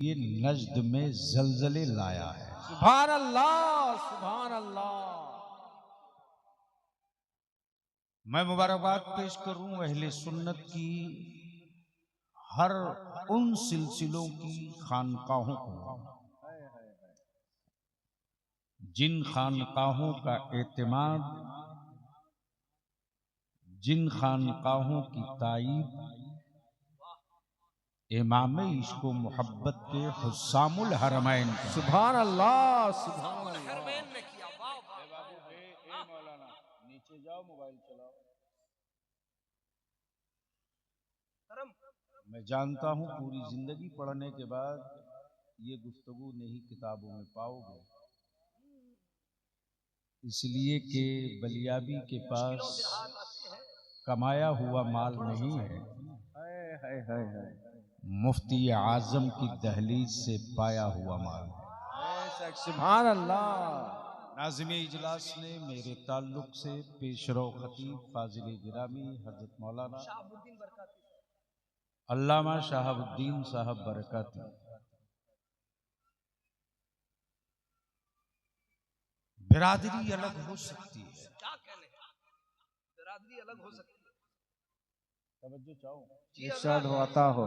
ये नजद में जलजले लाया है। सुभान अल्लाह, सुभान अल्लाह। मैं मुबारकबाद पेश करूं अहले सुन्नत की हर उन सिलसिलों की खानकाहों को जिन खानकाहों का एतमाद, जिन खानकाहों की ताईद इमाम इश्क व मोहब्बत के हुस्सामुल हरमैन, सुभान अल्लाह, सुभान अल्लाह। नीचे जाओ, मोबाइल चलाओ। मैं जानता हूं पूरी जिंदगी पढ़ने के बाद ये गुफ्तगू नहीं किताबों में पाओगे, इसलिए कि बलियाबी के पास कमाया हुआ माल नहीं है, मुफ्ती आजम की दहलीज से पाया हुआ माल है। सुभान अल्लाह। नाज़िम इजलास ने मेरे ताल्लुक से पेशरो खतीब फाजिल गिरामी हजरत मौलाना अल्लामा शहाबुद्दीन साहब बरकाती बिरादरी अलग हो सकती है, क्या कहने, बिरादरी अलग हो सकती है। तवज्जो चाहो, इरशाद होता हो।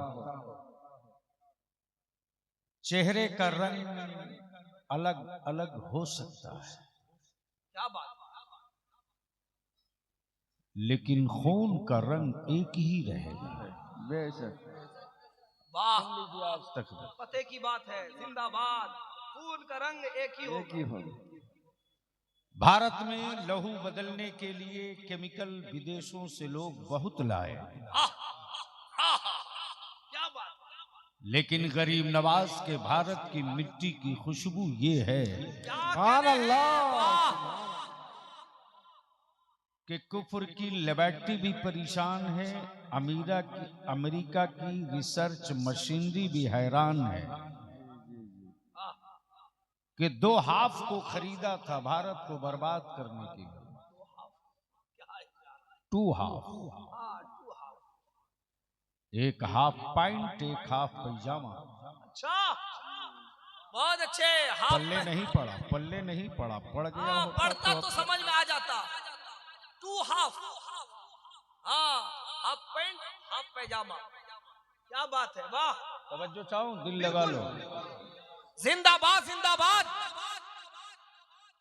चेहरे का रंग अलग अलग हो सकता है, क्या बात, लेकिन खून का रंग एक ही रहेगा। बेशक। वाह, आज तक पते की बात है, जिंदाबाद। खून का रंग एक ही होगा। भारत में लहू बदलने के लिए केमिकल विदेशों से लोग बहुत लाए, क्या बात, लेकिन गरीब नवाज के भारत की मिट्टी की खुशबू ये है सुभान अल्लाह। कि कुफ्र की लेबोरेटरी भी परेशान है, अमेरिका की रिसर्च मशीनरी भी हैरान है कि 2 हाफ को खरीदा था भारत को बर्बाद करने के लिए। 2 हाफ, एक हाफ पैंट, एक हाफ पैजामा। अच्छा, बहुत अच्छे। पल्ले नहीं पड़ा, पल्ले नहीं पड़ा, पड़ गया होता पढ़ता तो समझ में आ जाता। 2 हाफ, हाँ, हाफ पैंट हाफ पैजामा, क्या बात है, वाह। तवज्जो चाहो, दिल लगा लो। जिंदाबाद, जिंदाबाद।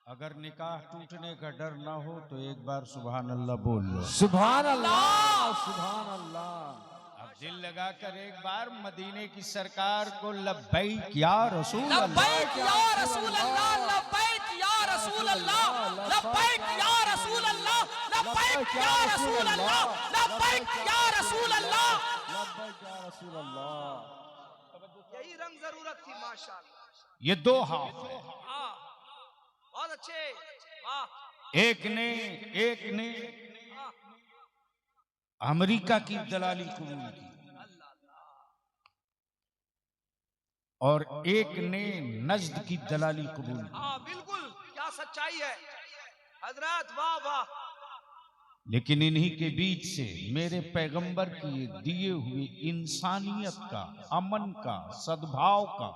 अगर निकाह टूटने का डर ना हो तो एक बार सुभान अल्लाह बोल लो। सुभान अल्लाह, सुभान अल्लाह। अब दिल लगाकर एक बार मदीने की सरकार को लब्बैक या रसूल अल्लाह, लब्बैक या रसूल अल्लाह, लब्बैक या रसूल अल्लाह, लब्बैक या रसूल अल्लाह, लब्बैक या रसूल अल्लाह, लब्बैक या रसूल अल्लाह, लब्बैक या रसूल अल्लाह। यही रंग जरूरत थी, माशाअल्लाह। ये 2 हाफ है। हाँ, बहुत अच्छे, वाह। एक ने अमेरिका की दलाली कबूल की और एक ने नजद की दलाली कबूल की। हाँ, बिल्कुल, क्या सच्चाई है हजरत, वाह वाह। लेकिन इन्हीं के बीच से मेरे पैगंबर की दिए हुए इंसानियत का, अमन का, सद्भाव का,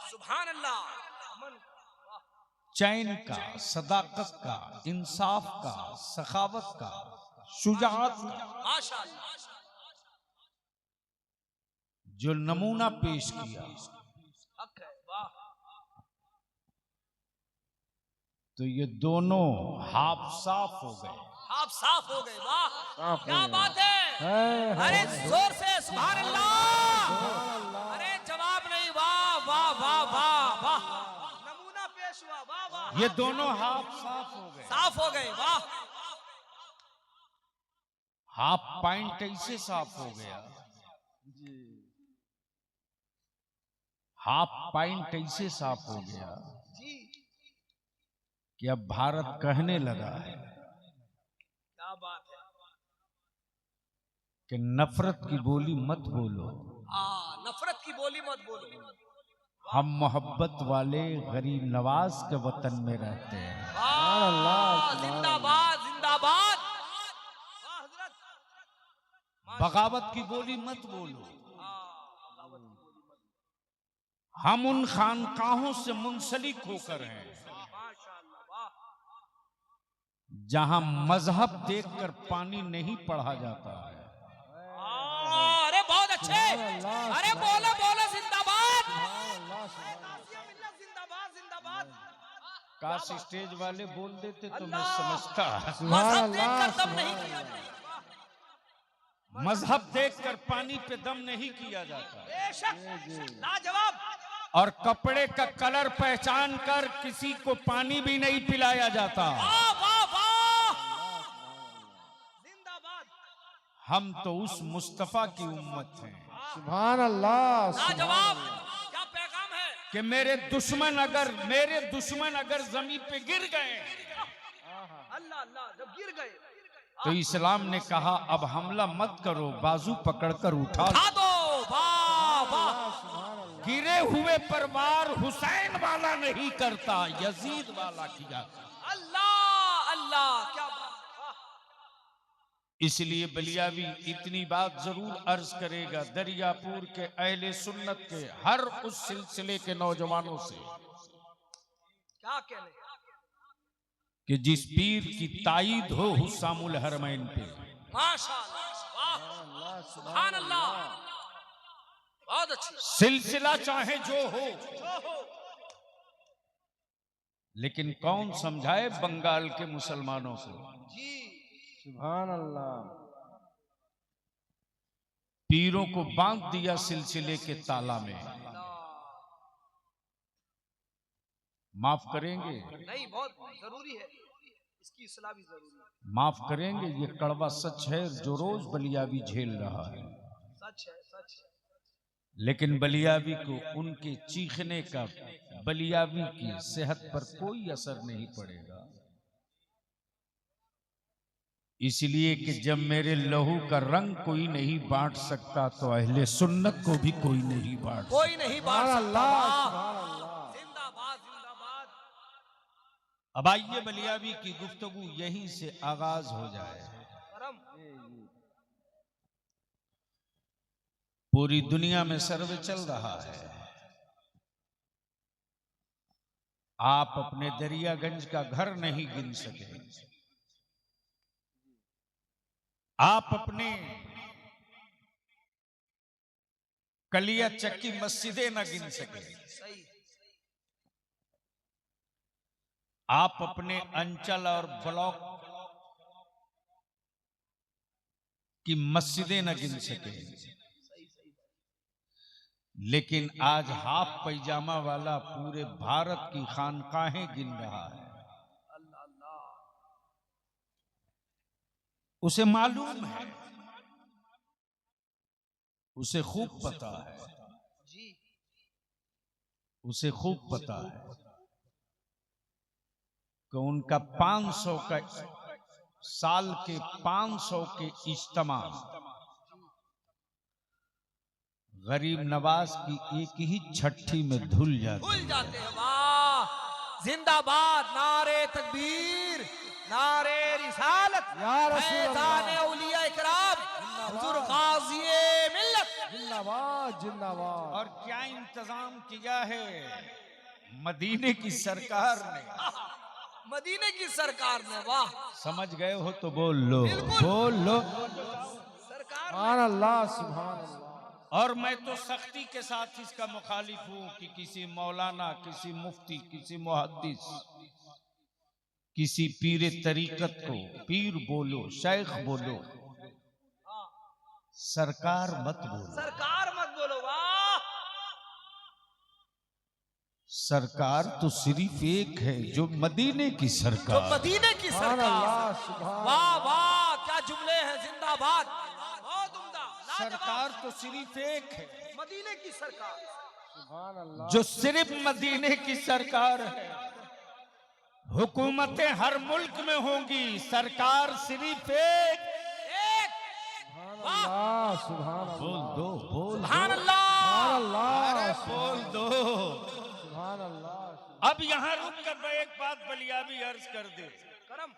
सुभान अल्लाह, चैन का, सदाकत का, इंसाफ का, सखावत का, शुजाअत का माशाअल्लाह, जो नमूना पेश किया, हक है, वाह। तो ये दोनों हाफ साफ हो गए। आप साफ हो गए, वाह, क्या बात है। है। अरे जोर से सुभान अल्लाह। अरे जवाब नहीं, वाह वाह वाह वाह वाह, नमूना पेश हुआ, वाह वाह। ये दोनों हाफ साफ हो गए। साफ हो गए, वाह। हाफ पैंट ऐसे साफ हो गया, हाफ पैंट ऐसे साफ हो गया कि अब भारत कहने लगा है क्या बात है कि नफरत की बोली मत बोलो, नफरत की बोली मत बोलो। हम मोहब्बत वाले गरीब नवाज के वतन में रहते हैं। जिंदाबाद, जिंदाबाद। बगावत की बोली मत बोलो, हम उन खानकाहों से मुंसलिक होकर हैं जहां मजहब देखकर पानी नहीं पढ़ा जाता है। अरे बहुत अच्छे, अरे बोलो बोलो जिंदाबाद, जिंदाबाद जिंदाबाद। काश स्टेज वाले बोल देते तो मैं समझता। मजहब देखकर दम नहीं किया, मजहब देखकर पानी पे दम नहीं किया जाता, बेशक लाजवाब। और कपड़े का कलर पहचान कर किसी को पानी भी नहीं पिलाया जाता। वाह वाह वाह, जिंदाबाद। हम तो उस मुस्तफा की उम्मत हैं सुभान अल्लाह, लाजवाब, क्या पैगाम है। कि मेरे दुश्मन अगर जमीन पे गिर गए अल्लाह अल्लाह, जब गिर गए तो इस्लाम ने कहा अब हमला मत करो, बाजू पकड़कर उठा उठा दो। वाह वाह, गिरे हुए पर वार हुसैन वाला नहीं करता, यजीद वाला किया। अल्लाह अल्लाह, क्या बात। इसलिए बलियावी इतनी बात जरूर अर्ज करेगा दरियापुर के अहले सुन्नत के हर उस सिलसिले के नौजवानों से क्या कहने, कि जिस पीर की ताईद हो हुस्सामुल हरमैन पे, माशाअल्लाह, वाह सुभान अल्लाह, बहुत अच्छी। सिलसिला चाहे जो हो, लेकिन कौन समझाए बंगाल के मुसलमानों को। जी सुभान अल्लाह। पीरों को बांध दिया सिलसिले के ताला में। माफ करेंगे, नहीं, बहुत जरूरी है, इसकी इस्लाह भी जरूरी है। माफ करेंगे, ये कड़वा सच है जो रोज बलियावी झेल रहा है। सच है, सच है। लेकिन बलियावी को उनके चीखने का बलियावी की सेहत पर कोई असर नहीं पड़ेगा, इसलिए कि जब मेरे लहू का रंग कोई नहीं बांट सकता तो अहले सुन्नत को भी कोई नहीं बांट सकता। कोई नहीं बात सुभान सकता। अल्लाह, वाह, सुभान अल्लाह। जिंदाबाद जिंदाबाद। अब आइए बलियावी की गुफ्तगू यहीं से आगाज हो जाए। करम, पूरी दुनिया में सर्वे चल रहा है, आप अपने दरियागंज का घर नहीं गिन सके, आप अपने कलिया चक्की मस्जिदें न गिन सके, सही। आप अपने अंचल और ब्लॉक की मस्जिदें न गिन सके, लेकिन आज हाफ पैजामा वाला पूरे भारत की खानकाहें गिन रहा है। उसे मालूम है, उसे खूब पता है, जी उसे खूब पता है कि उनका 500 का साल के 500 के इज्तिमा गरीब नवाज की एक ही छठी में धुल जाती भूल जाते हैं। वाह, जिंदाबाद, नारे तकबीर, नारे रिसालत, या रसूल अल्लाह। फैज़ान औलिया इकराम, हुजूर गाज़ी मिल्लत। जिंदाबाद जिंदाबाद। और क्या इंतजाम किया है मदीने की सरकार ने। मदीने की सरकार ने, वाह। समझ गए हो तो बोल लो, बिल्कुल। बोल लो। सरकार सुभान अल्लाह, सुभान अल्लाह। और मैं तो सख्ती के साथ इसका मुखालिफ हूं कि किसी मौलाना, किसी मुफ्ती, किसी मुहद्दिस, किसी पीर तरीकत को पीर बोलो, शेख बोलो, सरकार मत बोलो। सरकार मत बोलो। वाह, सरकार तो सिर्फ एक है, जो मदीने की जो सरकार। मदीने की सुभान सरकार। अल्लाह, सुभान वाह वाह, क्या जुमले हैं, जिंदाबाद, बहुत उम्दा, सरकार लाजवाब। तो सिर्फ एक है, मदीने की सरकार। सुभान अल्लाह। जो सिर्फ मदीने की सरकार है। हुकूमतें हर मुल्क में होंगी, सरकार सिर्फ एक। एक, सुभान अल्लाह, सुभान बोल अल्लाह। दो, बोल सुभान दो, अल्लाह। अल्लाह, अरे बोल दो। सुभान अल्लाह। अब यहाँ रुक कर मैं एक बात बलियावी अर्ज कर दे। करम,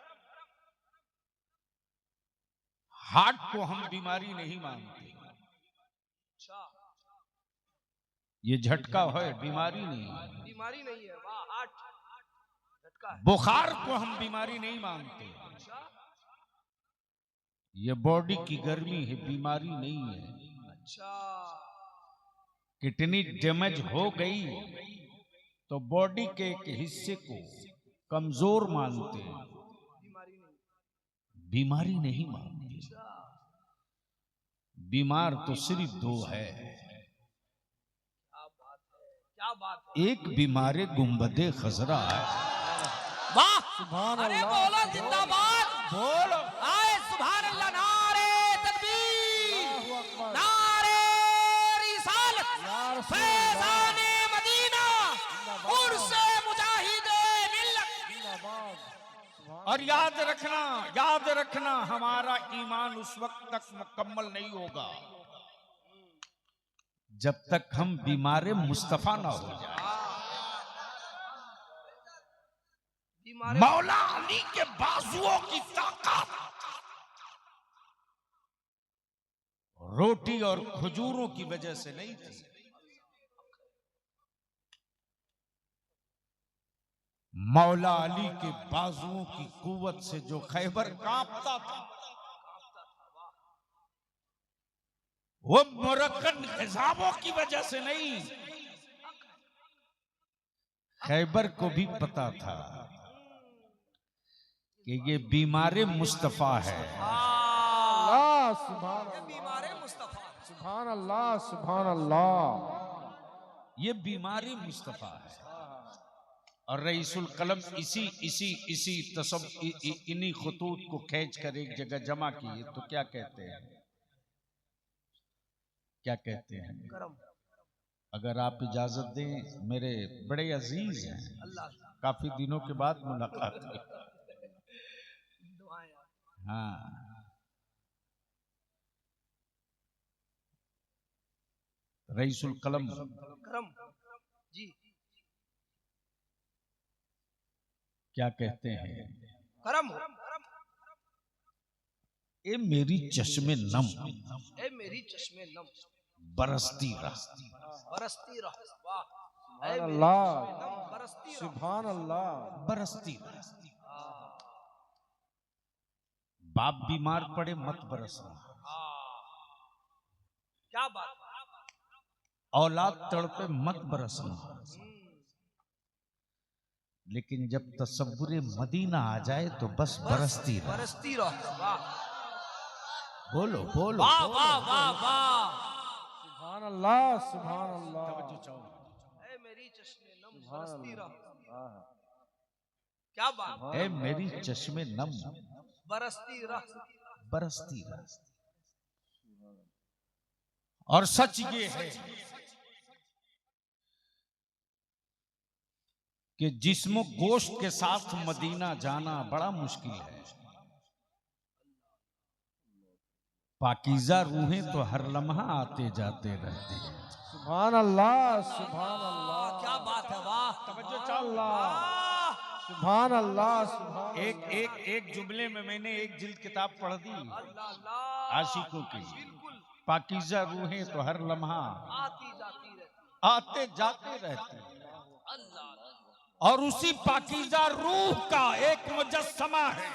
हार्ट को हम बीमारी नहीं मानते, अच्छा, ये झटका है, बीमारी नहीं है। बीमारी नहीं है, वाह, हार्ट झटका है। बुखार को हम बीमारी नहीं मानते। अच्छा ये बॉडी की गर्मी है, बीमारी नहीं है। अच्छा, किडनी डैमेज हो गई तो बॉडी के एक हिस्से को कमजोर मानते हैं, बीमारी नहीं। बीमारी नहीं मानते। बीमार तो सिर्फ दो है, क्या बात है, क्या बात है। एक बीमारे गुंबदे खजरा है। वाह, सुभान अरे अल्लाह, बोलो जिंदाबाद, बोलो आए सुभान अल्लाह, नारे तकबीर, नारे रिसालत, फैज़ाने मदीना, उर्से मुजाहिदे मिल्लत। और याद रखना हमारा ईमान उस वक्त तक मुकम्मल नहीं होगा जब तक हम बीमारे मुस्तफा ना हो जाए। बीमारी मौला अली के बाजुओं की ताकत रोटी और खजूरों की वजह से नहीं थी, मौला अली के बाजुओं की कुव्वत से जो खैबर कांपता था, वो मुरक्कन हिजाबों की वजह से नहीं। खैबर को भी पता था कि ये बीमारे मुस्तफा है। अल्लाह, सुभान ये अल्लाह, बीमारे मुस्तफा, सुभान अल्लाह, सुभान अल्लाह। ये बीमारी मुस्तफा है। और रईसुल कलम इसी इन्हीं खतूत को खींच कर एक जगह जमा किए तो क्या कहते हैं, क्या कहते हैं? करम, अगर आप इजाजत दें, मेरे बड़े अजीज हैं, अल्लाह, काफी दिनों के बाद मुलाकात हुई। दुआएं। हाँ, रईसुल कलम करम जी, क्या कहते हैं? करम, ए मेरी चश्मे नम ए मेरी चश्मे नम, बरसती रह। बरसती रह, वाह, सुभान ए मेरी अल्लाह, चश्मे नम, बरसती रह। सुभान अल्लाह। बरसती रह। बाप बीमार पड़े मत बरसना, क्या बात है। औलाद तड़पे मत बरसना, लेकिन जब तसव्वुरे मदीना आ जाए तो बस बरसती रह। बरसती रह, वाह, बोलो बोलो वाह, वाह, वाह, वाह, सुभान अल्लाह, सुभान अल्लाह। ए मेरी चश्मे नम, बरसती रह, आहा, क्या बात, ए मेरी चश्मे नम बरसती रह। बरसती रह। और सच ये है कि जिस्म गोश्त के साथ मदीना जाना बड़ा मुश्किल है। पाकीज़ा रूहें तो हर लम्हा आते जाते रहते हैं। सुभान अल्लाह, सुभान अल्लाह, क्या बात है, वाह, सुभान अल्लाह, सुभान अल्लाह, सुभान एक एक एक जुमले में मैंने एक जिल्द किताब पढ़ दी अल्लाह, आशिकों की। बिल्कुल, पाकीज़ा रूहें तो हर लम्हा आती जाती रहती, आते जाते रहते हैं। अल्लाह, और उसी पाकीज़ा रूह का एक मुजस्समा है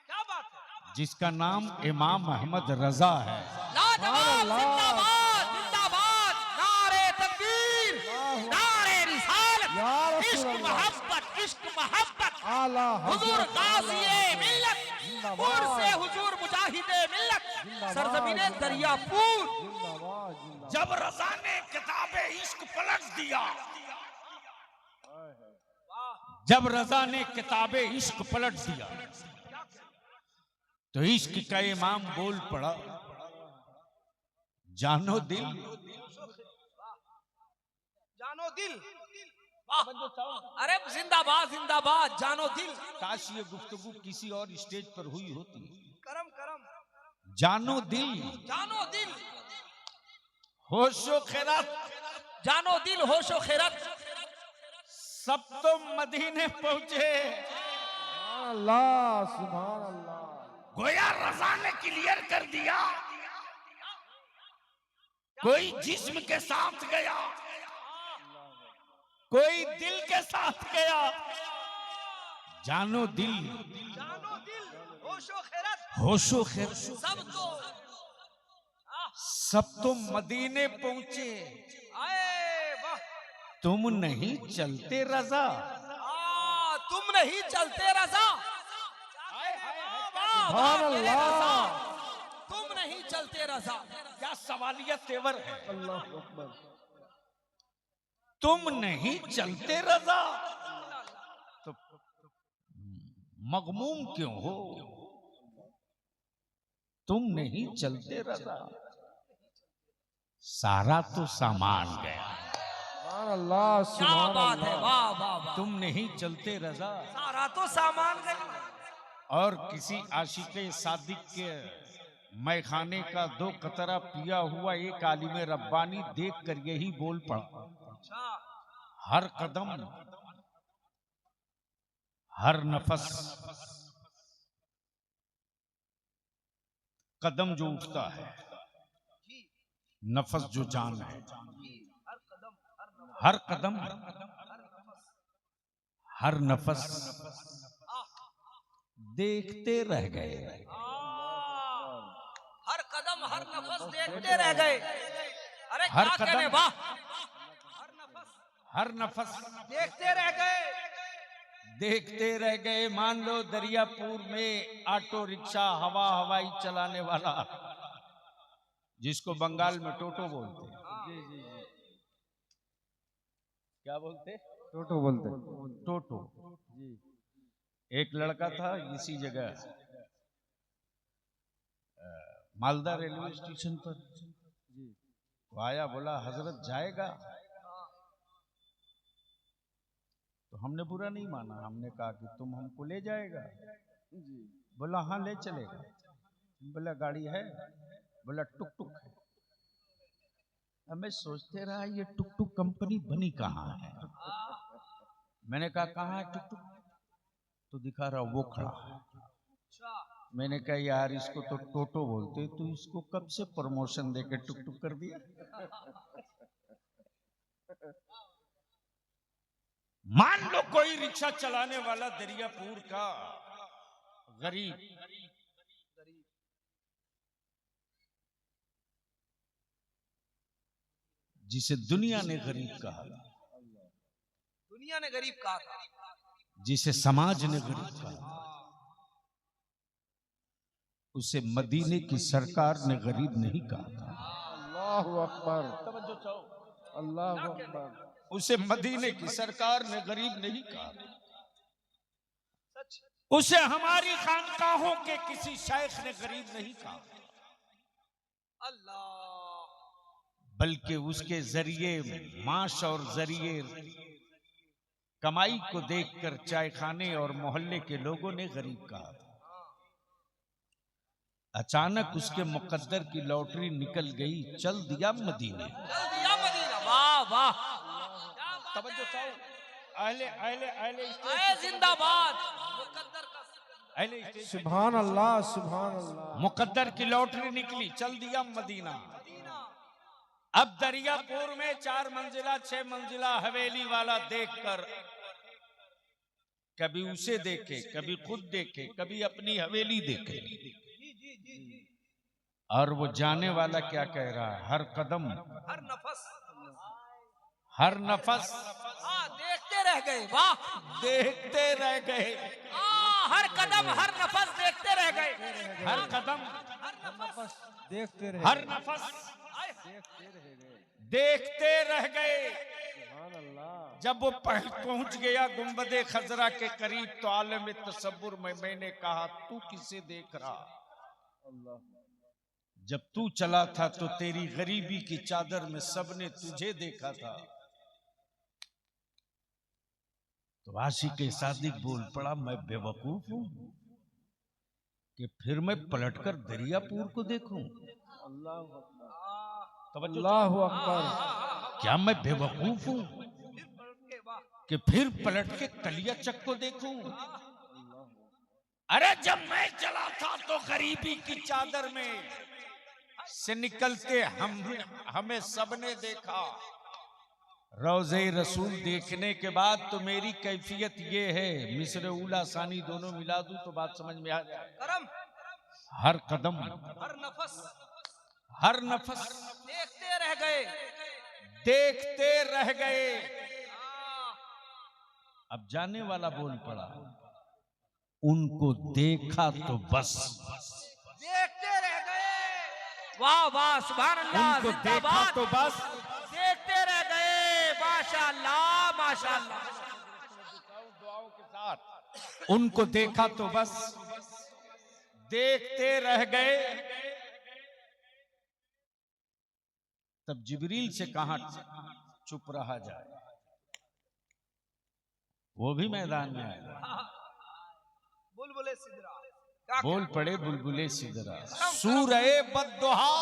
क्या बात है। जिसका नाम इमाम अहमद रजा है। लाजवाब, जिंदाबाद, जिंदाबाद, नारे तकबीर, नारे रिसालत, या रसूल इश्क अल्लाह। मोहब्बत, इश्क मोहब्बत, आला हुजूर हज़रत गाज़िए मिल्लत, जिंदाबाद। उर्से हुजूर मुजाहिदे मिल्लत, जिंदाबाद, सरज़मीने दरियापुर। जिंदाबाद, जिंदाबाद। जब रजा ने किताबे इश्क पलट दिया, जब रजा ने किताबे इश्क पलट दिया तो इश्क का इमाम बोल पड़ा, जानो दिल, जानो दिल, वाह, अरे जिंदाबाद, जिंदाबाद, जानो दिल। काश ये गुफ्तगू किसी और स्टेज पर हुई होती। करम, करम, जानो दिल, जानो दिल, होशो खैरात, जानो दिल, होशो खैरत, सब तो मदीने पहुंचे। सुभान अल्लाह, सुभान अल्लाह। गोया रजा ने क्लियर कर दिया कोई जिस्म के साथ गया, कोई दिल के साथ गया। जानो दिल, जानो दिल, होशो खैरत, होशो खैर सब तो मदीने पहुंचे, आए वाह। तुम नहीं चलते रजा। तुम नहीं चलते रजा, सुभान अल्लाह। तुम नहीं चलते रजा। क्या सवालिया तेवर है। अल्लाहु अकबर। तुम नहीं चलते रजा तो मगमूम क्यों हो। तुम नहीं चलते रजा, सारा तो सामान गया। सुभान अल्लाह, क्या सुभान बात है, अल्लाह। वाह वाह वाह। तुम नहीं चलते रजा सारा तो सामान गया। और किसी आशिक़े सादिक के मैखाने का 2 कतरा पिया हुआ एक आलिम रब्बानी देख कर यही बोल पड़ा। हर कदम, हर नफस, कदम जो उठता है, नफस जो जान है, हर कदम, हर नफस देखते रह गए। हर कदम हर नफस देखते रह गए। अरे हर क्या कदम, कहने, वाह। हर नफस देखते रह गए। देखते रह गए। मान लो दरियापुर में ऑटो रिक्शा हवाई चलाने वाला, जिसको बंगाल में टोटो बोलते हैं। क्या बोलते? टोटो बोलते। टोटो। एक लड़का था इसी जगह मालदा रेलवे स्टेशन पर, तो आया, बोला हजरत जाएगा। तो हमने बुरा नहीं माना, हमने कहा कि तुम हमको ले जाएगा। बोला हाँ ले चलेगा। बोला गाड़ी है? बोला टुक टुक है। हमें सोचते रहा ये टुक टुक कंपनी बनी कहाँ है। मैंने कहा कहाँ है टुक टुक? तो दिखा रहा वो खड़ा है। मैंने कहा यार इसको तो टोटो बोलते, तो इसको कब से प्रमोशन देके टुक टुक कर दिया। मान लो कोई रिक्शा चलाने वाला दरियापुर का गरीब, जिसे दुनिया ने गरीब कहा, दुनिया ने गरीब कहा था, जिसे समाज ने गरीब कहा, उसे मदीने की सरकार ने गरीब नहीं कहा था। अल्लाहु अकबर, अल्लाहु अकबर। उसे मदीने की सरकार ने गरीब नहीं कहा। उसे हमारी खानकाहों के किसी शेख ने गरीब नहीं कहा। अल्लाह। बल्कि उसके जरिए माश और जरिए कमाई को देखकर चाय खाने और मोहल्ले के लोगों ने गरीब कहा था। अचानक उसके मुकद्दर की लॉटरी निकल गई, चल दिया मदीने। चल दिया मदीना, वाह वाह। तवज्जो चाहो, अहले अहले अहले आए जिंदाबाद। मुकद्दर का अहले सुभान अल्लाह, सुभान अल्लाह। मुकद्दर की लॉटरी निकली, चल दिया मदीना। अब दरियापुर में 4 मंजिला 6 मंजिला हवेली वाला देखकर कभी उसे देखे, कभी खुद देखे, कभी अपनी हवेली देखे, और वो जाने वाला क्या कह रहा है, हर कदम, हर नफस, हर नफस देखते रह गए, वाह। देखते रह गए। हर कदम हर नफस देखते रह गए। हर कदम, देखते रहे, हर नफस देखते रह गए। सुभान अल्लाह। जब वो पहुंच गया गुंबदे खजरा के करीब, तो आलम तसव्वुर में मैंने कहा तू किसे देख रहा? जब तू चला था तो तेरी गरीबी की चादर में सबने तुझे देखा था। तो आशिक़े सादिक बोल पड़ा, मैं बेवकूफ हूं कि फिर मैं पलटकर दरियापुर को देखूं? अल्लाहु अकबर। क्या मैं बेवकूफ हूं कि फिर पलट के कलियाचक को देखूं? अरे जब मैं चला था तो गरीबी की चादर में से निकलते हमें सबने देखा। रोज़े रसूल देखने के बाद तो मेरी कैफियत ये है, मिस्र उला सानी दोनों मिला दूं तो बात समझ में आ जाए। करम हर कदम हर नफस देखते रह गए। अब जाने वाला बोल पड़ा, उनको देखा तो बस, देखते रह गए। वाह वाह सुभान अल्लाह, उनको देखा तो बस, देखते रह गए। माशाअल्लाह माशाअल्लाह। दुआओं के साथ उनको देखा तो बस, देखते रह गए। तब जिब्रील से कहा चुप रहा जाए, वो भी मैदान में आया। बुलबुले सिदरा बोल पड़े बुलबुले सिदरा, सूरए बद्दुहा,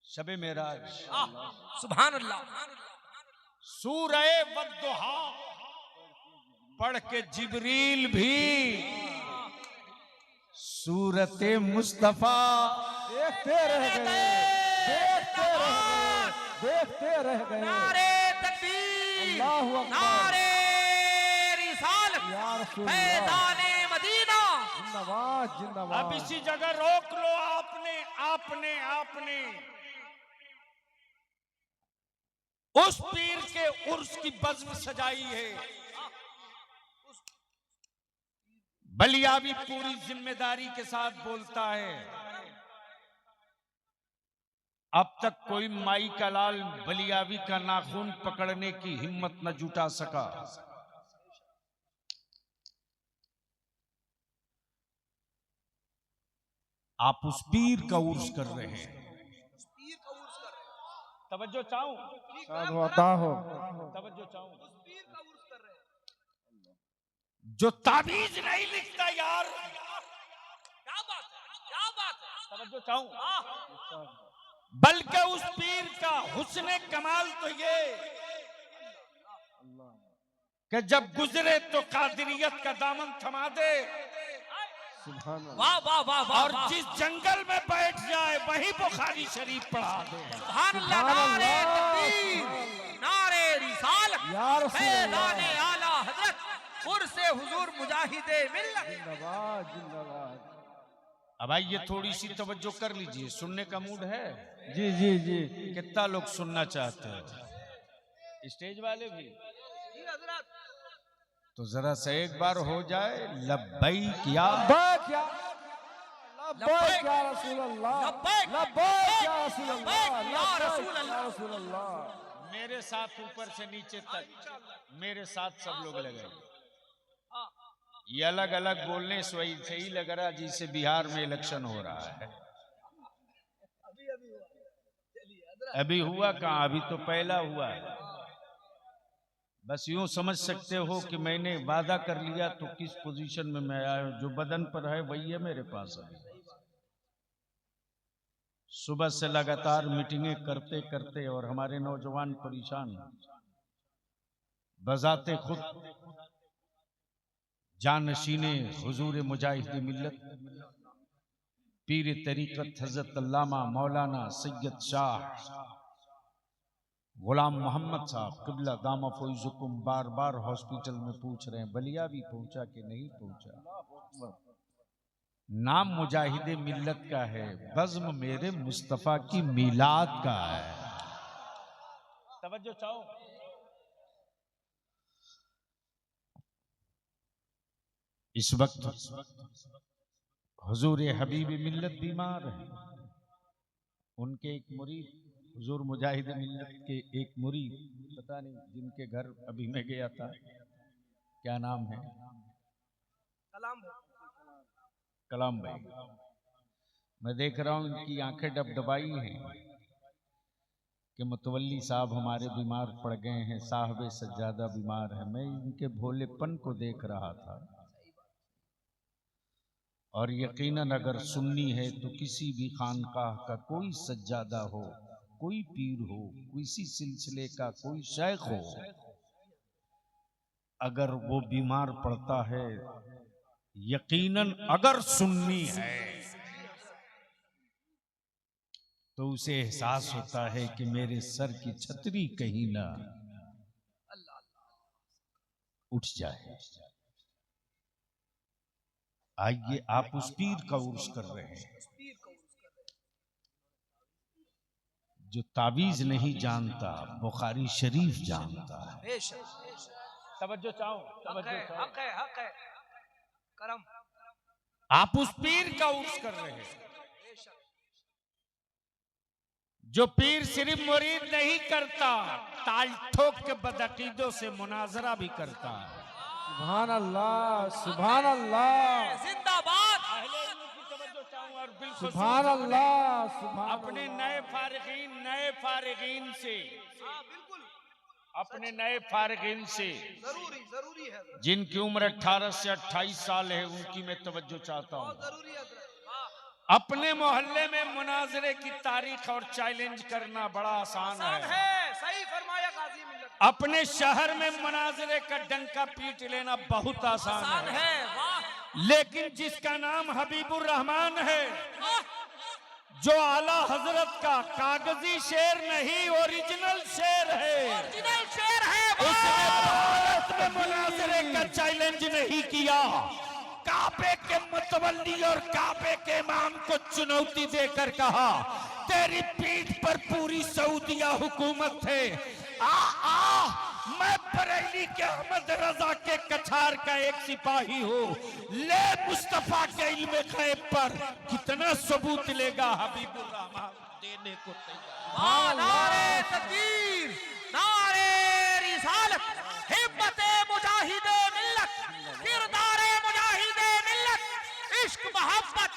शबे मेराज, सुभान अल्लाह। सूरए बद्दुहा पढ़ के जिब्रील भी सूरते मुस्तफा देखते रह गए, देखते रह गए, देखते रह गए। नारे तकबीर, अल्लाहु अकबर, नारे रिसालत, या रसूल अल्लाह, फैज़ाने मदीना। जिंदाबाद जिंदाबाद। अब इसी जगह रोक लो। आपने उस पीर के उर्स की बज़्म सजाई है। बलियावी पूरी जिम्मेदारी के साथ बोलता है, अब तक कोई माई का लाल बलियावी का नाखून पकड़ने की हिम्मत न जुटा सका। आप उस पीर का उर्स कर रहे हैं। तवज्जो चाहूं, तवज्जो चाहूं। जो ताबीज नहीं लिखता यार, क्या बात है। तवज्जो चाहूं, बल्कि उस पीर का हुस्ने कमाल तो ये कि जब गुजरे तो कादिरियत का दामन थमा दे, वाह वाह वाह वाह। और जिस जंगल में बैठ जाए वहीं बुखारी शरीफ पढ़ा दे। सुभान अल्लाह। नारे तकबीर, नारे रिसालत, या रसूल अल्लाह, फैज़ाने आला हजरत उर्से हुजूर मुजाहिदे मिल्लत। जिंदाबाद जिंदाबाद। अब आइए थोड़ी सी तवज्जो कर लीजिए, सुनने का मूड है? जी जी जी। कितना लोग सुनना चाहते हैं? स्टेज वाले भी तो जरा से एक बार हो जाए, लब्बैक या लब्बैक या रसूल अल्लाह, लब्बैक लब्बैक या रसूल अल्लाह, लब्बैक या रसूल लब्बैक या अल्लाह। रसूल अल्लाह। मेरे साथ ऊपर से नीचे तक मेरे साथ सब लोग लगे। ये अलग अलग बोलने से ही लग रहा जैसे बिहार में इलेक्शन हो रहा है। अभी हुआ कहाँ, अभी तो पहला हुआ है। बस यूं समझ सकते हो कि मैंने वादा कर लिया तो किस पोजीशन में मैं आया हूं। जो बदन पर है वही है मेरे पास अभी। सुबह से लगातार मीटिंगें करते करते और हमारे नौजवान परेशान, बजाते खुद जानशीने हुजूर मुजाहिद मिल्लत पीर तरीकत हजरत अल्लामा मौलाना सैयद शाह गुलाम मोहम्मद साहब किबला दामा फौजुकुम बार बार हॉस्पिटल में पूछ रहे हैं बलिया भी पहुंचा कि नहीं पहुंचा। नाम मुजाहिदे मिल्लत का है, बज़्म मेरे मुस्तफ़ा की मिलाद का है। तवज्जो चाहो। इस वक्त हुजूर हबीब मिल्लत बीमार है। उनके एक मुरीद हुजूर मुजाहिद मिल्लत के एक मुरीद, पता नहीं जिनके घर अभी मैं गया था, क्या नाम है, कलाम भाई। मैं देख रहा हूं इनकी आंखें डबडबाई हैं कि मुतवल्ली साहब हमारे बीमार पड़ गए हैं, साहब सज्जादा बीमार है। मैं इनके भोलेपन को देख रहा था और यकीनन अगर सुन्नी है तो किसी भी खानकाह का कोई सज्जादा हो, कोई पीर हो, किसी सिलसिले का कोई शेख हो, अगर वो बीमार पड़ता है, यकीनन अगर सुन्नी है तो उसे एहसास होता है कि मेरे सर की छतरी कहीं ना उठ जाए। आइए, आप उस पीर का उर्स कर रहे हैं जो तावीज नहीं जानता, बुखारी शरीफ जानता है। तवज्जो चाहो, तवज्जो चाहो। हक है करम। आप उस पीर का उर्स कर रहे हैं जो पीर सिर्फ मुरीद नहीं करता, ताल ठोक के बदअकीदों से मुनाजरा भी करता है। सुभान अल्लाह, सुभान अल्लाह, जिंदाबाद। और बिल्कुल सुभान अल्लाह, सुभान अपने नए फारिगीन से, अपने नए फारिगीन से जरूरी है। जिनकी उम्र 18 से 28 साल है, उनकी मैं तवज्जो चाहता हूँ। जरूरी है। अपने मोहल्ले में मुनाजरे की तारीख और चैलेंज करना बड़ा आसान है। सही फरमाया गाजी मिल्लत। अपने शहर में मुनाजरे का डंका पीट लेना बहुत आसान है। वाह। लेकिन जिसका नाम हबीबुर रहमान है, जो आला हजरत का कागजी शेर नहीं ओरिजिनल शेर है, ओरिजिनल शेर है। उसने भारत में मुनाजरे का चैलेंज नहीं किया। काबे के मुतवल्ली और काबे के इमाम को चुनौती देकर कहा, तेरी पीठ पर पूरी सऊदिया हुकूमत है, आ मैं बरेली के अहमद रजा के कछार का एक सिपाही हूँ, ले मुस्तफा के इल्म गैब पर कितना सबूत लेगा। हबीबुर रहमान देने को तैयार। नारे तकबीर, नारे रिसालत, हिम्मते मुजाहिदे मिल्लत, किरदारे मुजाहिदे मिल्लत, इश्क मोहब्बत,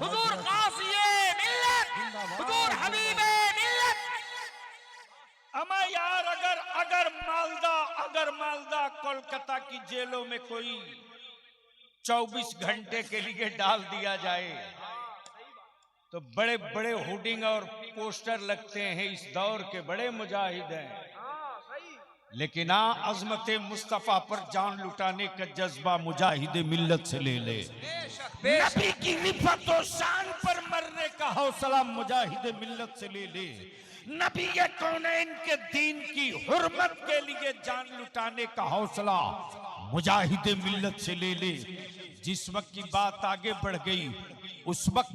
हुजूर गाज़िए मिल्लत, हुजूर हबीबे मिल्लत। अमा यार, अगर मालदा कोलकाता की जेलों में कोई 24 घंटे के लिए डाल दिया जाए तो बड़े बड़े होर्डिंग और पोस्टर लगते हैं, इस दौर के बड़े मुजाहिद हैं। लेकिन अज़मत मुस्तफा पर जान लुटाने का जज्बा मुजाहिद मिल्लत से ले ले। नबी की रिफत और शान पर मरने का हौसला मुजाहिद मिल्लत से ले ले। नबी के कौनैन के दीन की हुर्मत के लिए जान लुटाने का हौसला मुजाहिद मिल्लत से ले ले। जिस वक्त की बात आगे बढ़ गई, उस वक्त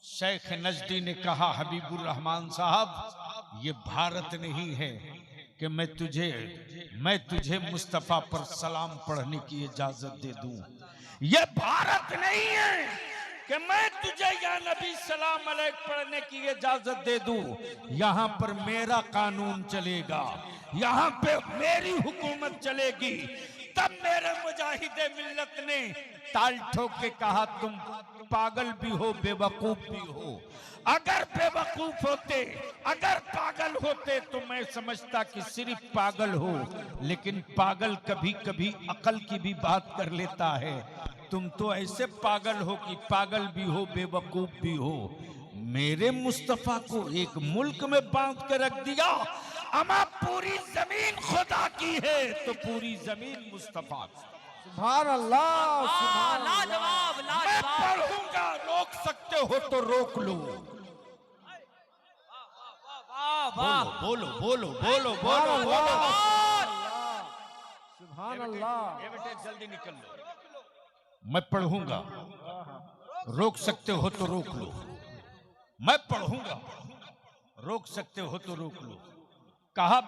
शेख नजदी ने कहा, हबीबुर रहमान साहब, ये भारत नहीं है कि मैं तुझे मुस्तफा पर सलाम पढ़ने की इजाजत दे दूं। ये भारत नहीं है कि मैं तुझे या नबी सलाम अलैक पढ़ने की इजाजत दे दूं। यहाँ पर मेरा कानून चलेगा, यहाँ पे मेरी हुकूमत चलेगी। तब मेरे मुजाहिदे मिल्लत ने ताल ठोक के कहा, तुम पागल भी हो, बेवकूफ भी हो। अगर बेवकूफ होते, अगर पागल होते तो मैं समझता कि सिर्फ पागल हो, लेकिन पागल कभी कभी अकल की भी बात कर लेता है। तुम तो ऐसे पागल हो कि पागल भी हो, बेवकूफ भी हो। मेरे मुस्तफा को एक मुल्क में बांध के रख दिया। अमा पूरी जमीन खुदा की है तो पूरी जमीन मुस्तफा की। सुभान अल्लाह, सुभान अल्लाह। लाजवाब, मैं लाजवाब। पढ़ूंगा, रोक सकते हो तो रोक लो। वाह, बोलो बोलो बोलो बोलो बोलो। सुभान अल्लाह। ये बेटे जल्दी निकल लो। मैं पढ़ूंगा, रोक सकते हो तो रोक लो। मैं पढ़ूंगा, रोक सकते हो तो रोक लो। कहा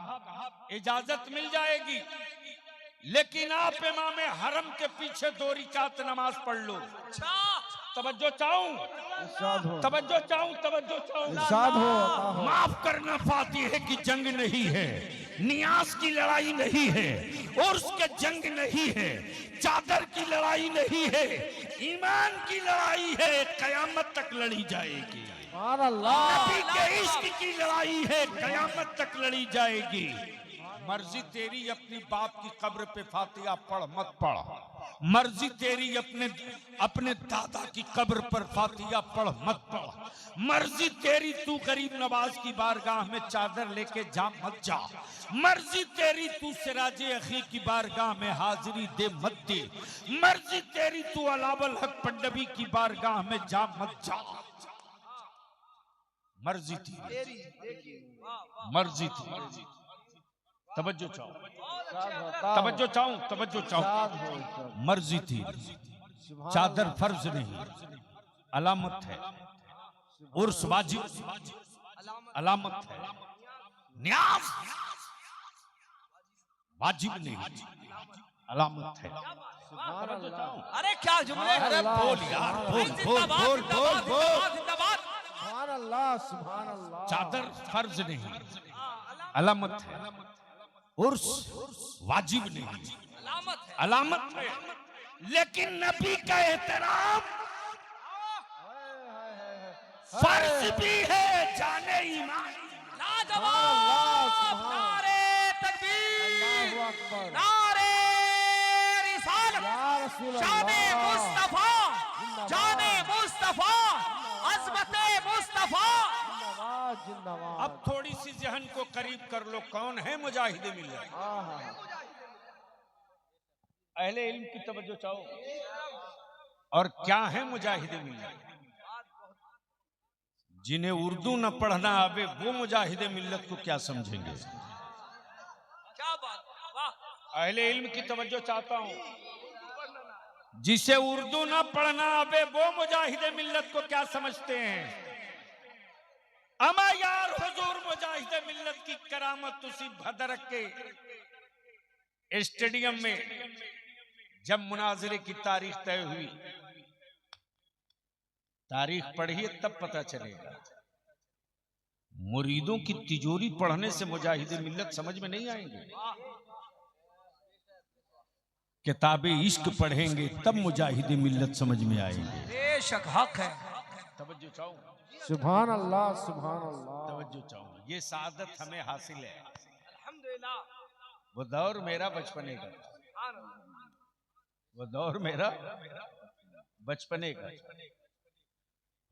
इजाजत मिल जाएगी, लेकिन आप इमाम हरम के पीछे 2 रकात नमाज पढ़ लो। तवज्जो चाहूं, इरशाद हो, तवज्जो चाहूं, तवज्जो चाहूं। इरशाद हो, अता हो। माफ करना फातिह की जंग नहीं है, नियाज की लड़ाई नहीं है, और उसके जंग नहीं है, चादर की लड़ाई नहीं है, ईमान की लड़ाई है, कयामत तक लड़ी जाएगी। सुभान अल्लाह। नबी के इश्क की लड़ाई है, कयामत तक लड़ी जाएगी। मर्जी तेरी अपनी बाप की कब्र पे फातिहा पढ़ मत पढ़, मर्जी तेरी अपने दादा की कब्र पर फातिहा पढ़ मत पढ़, मर्जी तेरी तू गरीब नवाज की बारगाह में चादर लेके जा मत जा, मर्जी तेरी तू सिराजे अखी की बारगाह में हाजिरी दे मत दे, मर्जी तेरी तू अलावल हक पंडवी की बारगाह में जा मत जा, मर्जी थी, मर्जी थी। तवज्जो चाहो, तवज्जो चाहूं, तवज्जो चाहूं। मर्जी थी, चादर फर्ज नहीं, अलामत है। उर्स वाजिब, अलामत है। न्याज वाजिब नहीं, अलामत है। अरे क्या जुमले, अरे बोल यार, बोल बोल बोल बोल बोल। जिंदाबाद। सुभान अल्लाह, सुभान अल्लाह। चादर फर्ज नहीं, अलामत है। उर्स वाजिब नहीं, अलामत है। अलामत है। लेकिन नबी का एहतराम फर्ज भी है, जाने ईमान। लाजवाब। नारे तकबीर, अल्लाहु अकबर। नारे रिसालत, या रसूल जाने अल्लाह। मुस्तफा, जाने मुस्तफा, अज़मते मुस्तफा। जिंदाबाद, जिंदाबाद। अब थोड़ी सी जहन को करीब कर लो, कौन है मुजाहिदे मिल्लत? अहले इल्म की तवज्जो चाहो। और क्या है मुजाहिदे मिल्लत? जिन्हें उर्दू न पढ़ना आवे वो मुजाहिदे मिल्लत को क्या समझेंगे? क्या बात, वाह। अहले इल्म की तवज्जो चाहता हूं। जिसे उर्दू न पढ़ना आवे वो मुजाहिदे मिल्लत को क्या समझते हैं? अमा यार हुजूर मुजाहिदे मिल्लत की करामत उसी भदरक के स्टेडियम में जब मुनाजरे की तारीख तय हुई, तारीख पढ़िए तब पता चलेगा। मुरीदों की तिजोरी पढ़ने से मुजाहिदे मिल्लत समझ में नहीं आएंगे। किताबे इश्क पढ़ेंगे तब मुजाहिदे मिल्लत समझ में आएंगे। बेशक हक है। तवज्जो चाहो, सुभान अल्लाह, सुभान अल्लाह। तवज्जो चाहो। ये सादत हमें हासिल है। अल्हम्दुलिल्लाह। वो दौर मेरा बचपने का, वो दौर मेरा बचपने का।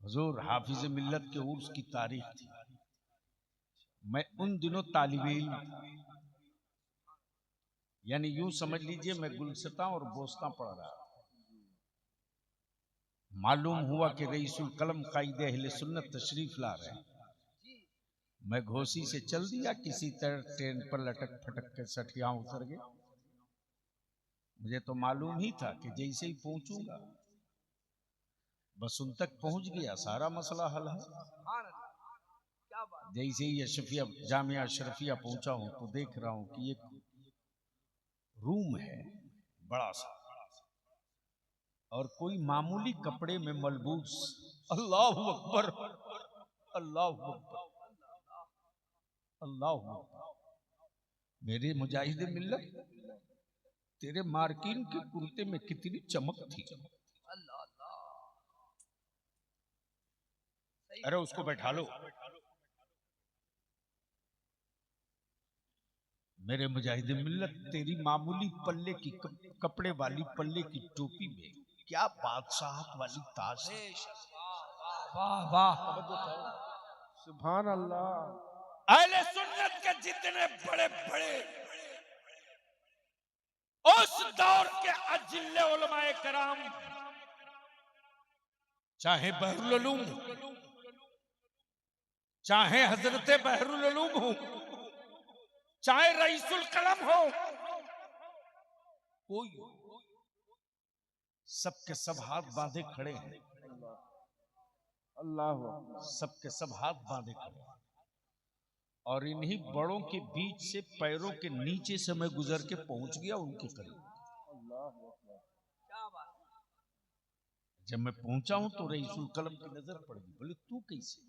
हुजूर हाफिज मिल्लत के उर्स की तारीख थी। मैं उन दिनों तालिबे इल्म, यानी यूं समझ लीजिए मैं गुलसिता और बोस्ता पढ़ रहा। मालूम हुआ कि रईसुल कलम कायदे अहले सुन्नत तशरीफ ला रहे हैं। मैं घोसी से चल दिया, किसी तरह ट्रेन पर लटक फटक के सठिया उतर गया। मुझे तो मालूम ही था कि जैसे ही पहुंचूंगा बस उन तक पहुंच गया, सारा मसला हल है। जैसे ही अशरफिया जामिया अशरफिया पहुंचा हूं तो देख रहा हूं कि एक रूम है बड़ा सा, और कोई मामूली कपड़े में मलबूस, अल्लाहु अकबर, अल्लाहु अकबर, अल्लाहु अकबर। मेरे मुजाहिदे मिल्लत, तेरे मार्किन के कुर्ते में कितनी चमक थी। अरे उसको बैठा लो। मेरे मुजाहिदे मिल्लत, तेरी मामूली पल्ले की कपड़े वाली पल्ले की टोपी में क्या बादशाहत वाली ताज है। वाह वाह। सुभान अल्लाह। अहले सुन्नत के जितने बड़े बड़े उस दौर के अजिल्ले उलमाए कराम, चाहे बहरुल उलूम, चाहे हजरत बहरुल उलूम हो, चाहे रईसुल कलम हो, कोई सबके सब हाथ बांधे खड़े हैं। अल्लाह, सबके सब हाथ बांधे खड़े हैं। और इन्हीं बड़ों के बीच से पैरों के नीचे से मैं गुजर के पहुंच गया उनके करीब। जब मैं पहुंचा हूं तो रईसुल कलम की नजर पड़ गई। बोले तू कैसे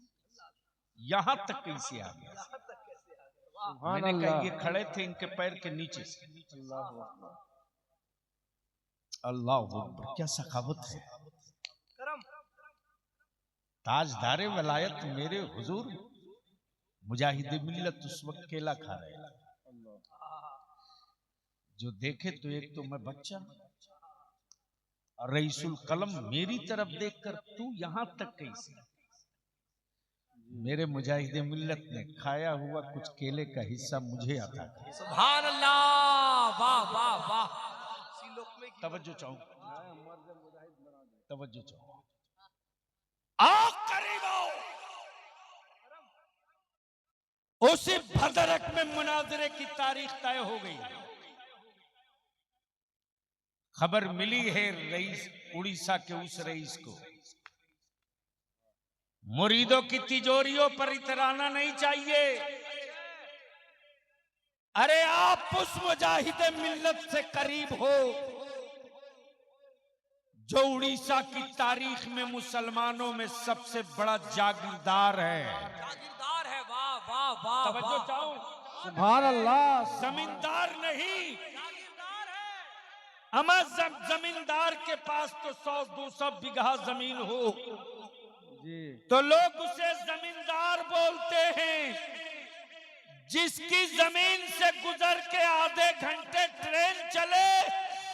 यहां तक कैसे आ गया? मैंने कहा ये खड़े थे इनके पैर के नीचे से। अल्लाह अकबर, क्या सखावत है। ताजदारे वलायत मेरे हुजूर मुजाहिदे मिल्लत उस वक्त केला खा रहे हैं। जो देखे तो एक तो मैं बच्चा और रईसुल कलम मेरी तरफ देखकर तू यहां तक कैसे। मेरे मुजाहिदे मिल्लत ने खाया हुआ कुछ केले का हिस्सा मुझे अता कर। सुभान अल्लाह, वाह वाह वाह। तवज्जो चाहूं, तवज्जो चाहूं। आओ करीब आओ। उसी भदरक में मुनाजरे की तारीख तय हो गई। खबर मिली है रईस उड़ीसा के उस रईस को। मुरीदों की तिजोरियों पर इतराना नहीं चाहिए। अरे आप उस मुजाहिदे मिल्लत से करीब हो जो उड़ीसा की तारीख में मुसलमानों में सबसे बड़ा जागीरदार है। जागीरदार है, वाह वाह वाह। तवज्जो चाहो, सुभान अल्लाह। जमींदार नहीं, जागीरदार है। अमा जमींदार के पास तो 100-200 बीघा जमीन हो जी तो लोग उसे जमींदार बोलते हैं। जिसकी जमीन से गुजर के आधे घंटे ट्रेन चले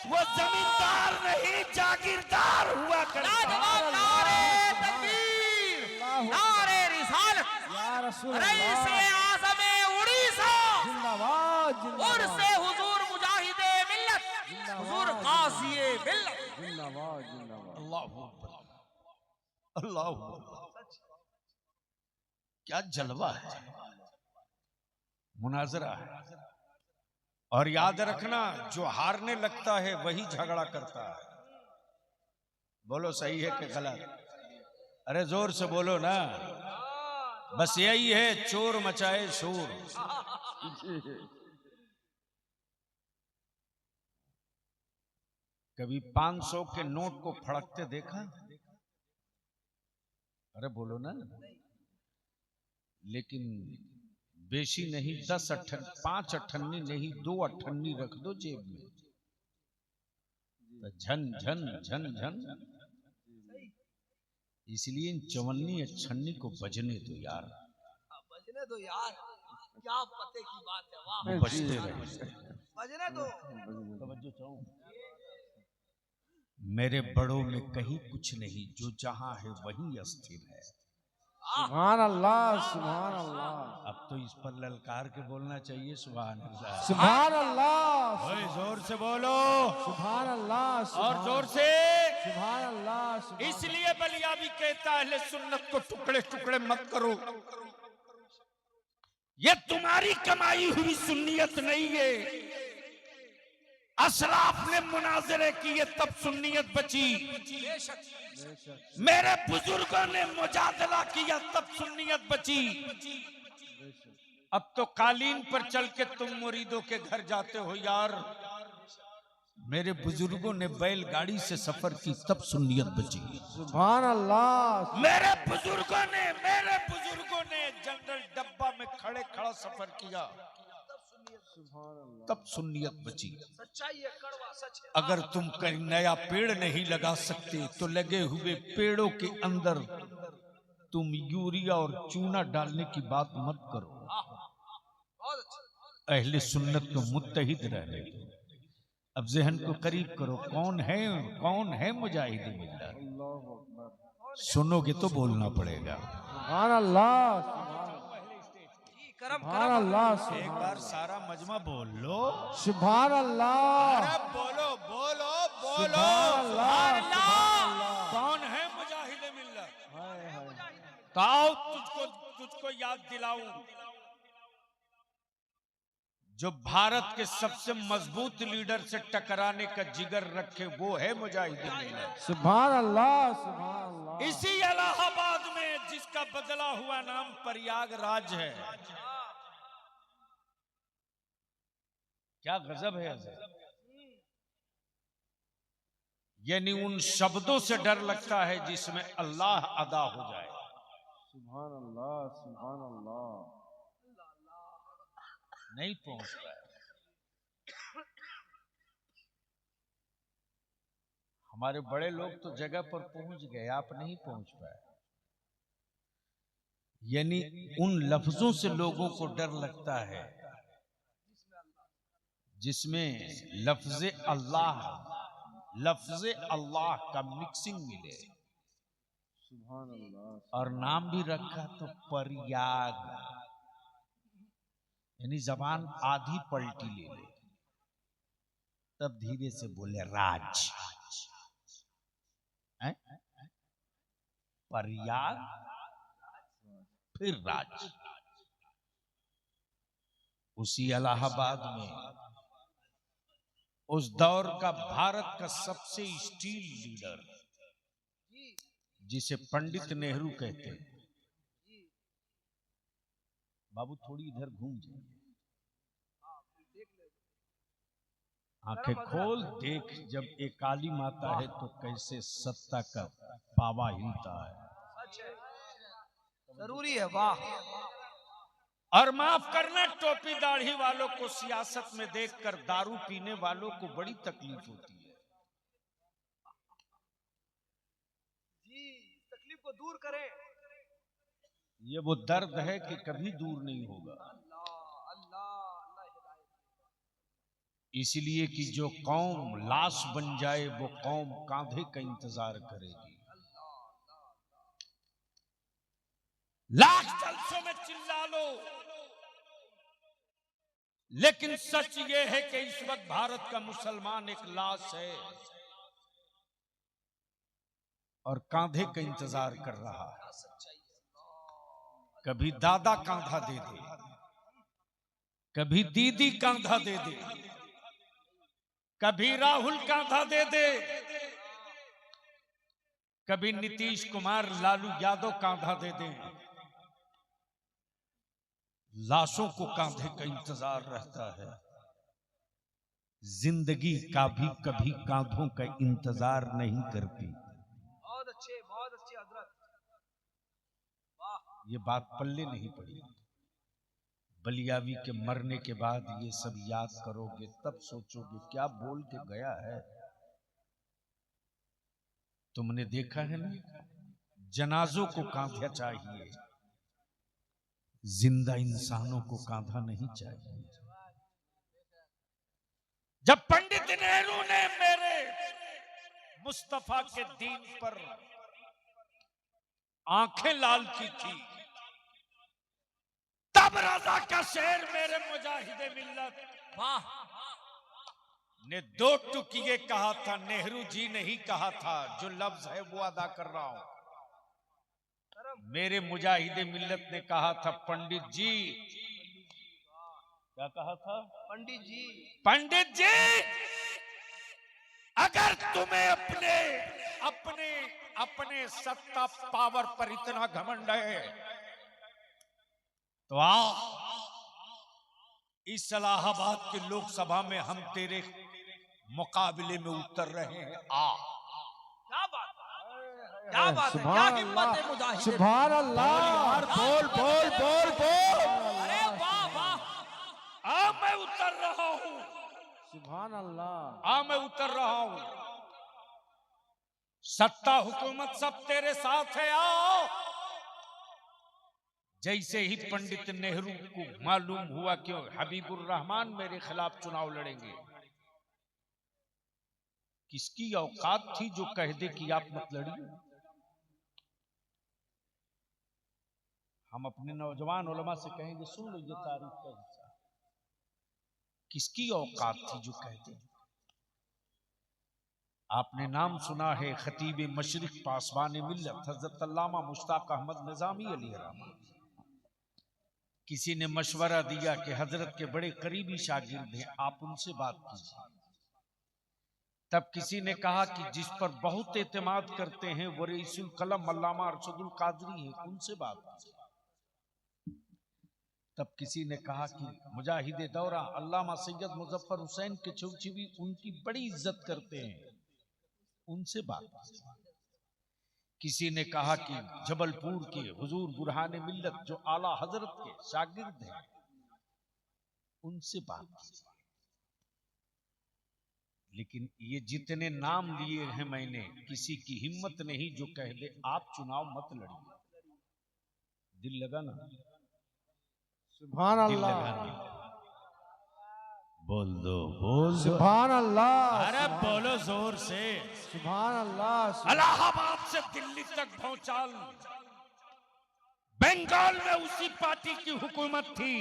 वो जमींदार नहीं जागीरदार हुआ करता लाजवाब, नारे तकबीर, नारे रिसालत, या रसूल रईस अल्लाह, आज़म उड़ीसा, जिंदाबाद और जिंदाबाद से हुजूर मुजाहिदे मिल्लत, हुजूर काज़िए मिल्लत। जिंदाबाद जिंदाबाद। अल्लाह अल्लाह, क्या जलवा है, मुनाजरा है। और याद रखना, जो हारने लगता है वही झगड़ा करता है। बोलो सही है कि गलत? अरे जोर से बोलो ना। बस यही है, चोर मचाए शोर। कभी 500 के नोट को फड़कते देखा? अरे बोलो ना। लेकिन बेशी नहीं 5 अठन्नी नहीं 2 अठन्नी रख दो जेब में, तो झन झन झन झन। इसलिए इन 54 अठन्नी को बजने दो यार, बजने दो यार, क्या पते की बात है, वाह। वो बजते रहे। बजने दो। तवज्जो चाहूं। मेरे बड़ों में कहीं कुछ नहीं, जो जहां है वहीं अस्थिर है। सुभान अल्लाह सुभान अल्लाह। अब तो इस पर ललकार के बोलना चाहिए, सुभान अल्लाह। सुभान अल्लाह। ओए जोर से बोलो, सुभान अल्लाह। और जोर से। सुभान अल्लाह। इसलिए बलिया भी कहता है, अहले सुन्नत को टुकड़े टुकड़े मत करो। ये तुम्हारी कमाई हुई सुन्नियत नहीं है। असलाफ ने मुनाजरे किए तब सुन्नियत बची। मेरे बुजुर्गों ने मुजादला किया तब सुन्नियत बची। अब तो कालीन पर चल के तुम मुरीदों के घर जाते हो यार। मेरे बुजुर्गों ने बैलगाड़ी से सफर की तब सुन्नियत बची। सुभान अल्लाह। मेरे बुजुर्गों ने जनरल डब्बा में खड़े खड़ा सफर किया तब सुन्नियत बची। सच्चाई है, कड़वा सच है। अगर तुम कहीं नया पेड़ नहीं लगा सकते तो लगे हुए पेड़ों के अंदर तुम यूरिया और चूना डालने की बात मत करो। बहुत अच्छा। अहले सुन्नत को मुत्तहिद रहने दो। अब जहन को करीब करो, कौन है मुजाहिद मिल्लत? सुनोगे तो बोलना पड़ेगा। सुभान अल्लाह। करम सुभान अल्लाह। एक बार सारा मजमा बोल लो। सुभान अल्लाह। अरे बोलो बोलो बोलो। सुभान अल्लाह। कौन है मुजाहिद मिल्लत? हाय हाय। तो आओ तुझको याद दिलाऊं। जो भारत के सबसे मजबूत लीडर से टकराने का जिगर रखे वो है मुजाहिद मिल्लत। सुभान अल्लाह। सुभान अल्लाह। इसी इलाहाबाद में जिसका बदला हुआ नाम प्रयागराज है। क्या गजब है हज़रत। यानी उन शब्दों से डर लगता है जिसमें अल्लाह अदा हो जाए। सुभान अल्लाह। सुभान अल्लाह। नहीं पहुंच पाया। हमारे बड़े लोग तो जगह पर पहुंच गए, आप नहीं पहुंच पाए। यानी उन लफ्जों से लोगों को डर लगता है जिसमें लफ्ज अल्लाह का मिक्सिंग मिले सुभान अल्लाह। और नाम भी रखा तो परयाग, यानी जबान आधी पलटी ले ले, तब धीरे से बोले राज। हैं? परयाग फिर राज। उसी इलाहाबाद में उस दौर का भारत का सबसे स्टील लीडर, जिसे पंडित नेहरू कहते हैं, बाबू थोड़ी इधर घूम जाए, आंखें खोल देख, जब एक काली माता है तो कैसे सत्ता का पावा हिलता है। जरूरी है, वाह। और माफ करना, टोपी दाढ़ी वालों को सियासत में देखकर दारू पीने वालों को बड़ी तकलीफ होती है। जी, तकलीफ को दूर करें। ये वो दर्द है कि कभी दूर नहीं होगा। इसलिए कि जो कौम लाश बन जाए वो कौम कांधे का इंतजार करेगी। लाख जलसों में चिल्ला लो, लेकिन सच ये है कि इस वक्त भारत का मुसलमान एक लाश है और कांधे का इंतजार कर रहा है। कभी दादा कांधा दे दे, कभी दीदी कांधा दे दे, कभी राहुल कांधा दे दे, कभी नीतीश कुमार लालू यादव कांधा दे दे। लाशों को कांधे का इंतजार रहता है। जिंदगी का भी कभी कांधों का इंतजार नहीं करती। बहुत अच्छे हजरत। ये बात पल्ले नहीं पड़ी। बलियावी के मरने के बाद ये सब याद करोगे तब सोचोगे क्या बोल के गया है। तुमने देखा है ना, जनाजों को कांधा चाहिए, जिंदा इंसानों को कांधा नहीं चाहिए। जब पंडित नेहरू ने मेरे मुस्तफा के दीन पर आंखें लाल की थी, तब रजा का शेर मेरे मुजाहिदे मिल्लत वाह। ने दो टुकिए कहा था, नेहरू जी नहीं कहा था। जो लफ्ज है वो अदा कर रहा हूं। मेरे मुजाहिदे मिल्लत ने कहा था, पंडित जी, क्या कहा था? पंडित जी, अगर तुम्हें अपने सत्ता पावर पर इतना घमंड है तो आओ, इस इलाहाबाद के लोकसभा में हम तेरे मुकाबले में उतर रहे हैं। क्या बात है, क्या बात है, क्या हिम्मत है मुजाहिद। सुभान अल्लाह। यार बोल बोल बोल बोल। अरे वाह वाह। मैं उतर रहा हूं। सुभान अल्लाह। मैं उतर रहा हूं। सत्ता हुकूमत सब तेरे साथ है, आओ। जैसे ही पंडित नेहरू को मालूम हुआ कि हबीबुर रहमान मेरे खिलाफ चुनाव लड़ेंगे, किसकी औकात थी जो कह दे कि आप मत लड़िए। हम अपने नौजवान उलमा से कहेंगे, सुन लो ये तारीख का हिस्सा। किसकी औकात थी जो कह दे। आपने नाम सुना है खतीब मशरिक पासबान मिल्लत हजरत अल्लामा मुश्ताक अहमद निजामी अलैहिर्रहमा। किसी ने मशवरा दिया कि हजरत के बड़े करीबी शागिर्द हैं, आप उनसे बात कीजिए। तब किसी ने कहा कि जिस पर बहुत एतमाद करते हैं वो रईसुल कलम अल्लामा अरशदुल कादरी है, उनसे बात कीजिए। तब किसी ने कहा कि मुजाहिदे दौरा अल्लामा सैयद मुजफ्फर हुसैन के चौचीवी उनकी बड़ी इज्जत करते हैं, उनसे बात कीजिए। किसी ने कहा कि जबलपुर के हुजूर बुरहाने मिल्लत जो आला हजरत के शागिर्द हैं, उनसे बात कीजिए। लेकिन ये जितने नाम लिए हैं मैंने, किसी की हिम्मत नहीं जो कह दे आप चुनाव मत लड़िए। दिल लगा ना? सुभान दिल अल्लाह। लगा ना? बोल दो बोल दो। सुभान अल्लाह, अरे बोलो जोर से। सुभान अल्लाह। इलाहाबाद से दिल्ली तक भौचाल, बंगाल में उसी पार्टी की हुकूमत थी,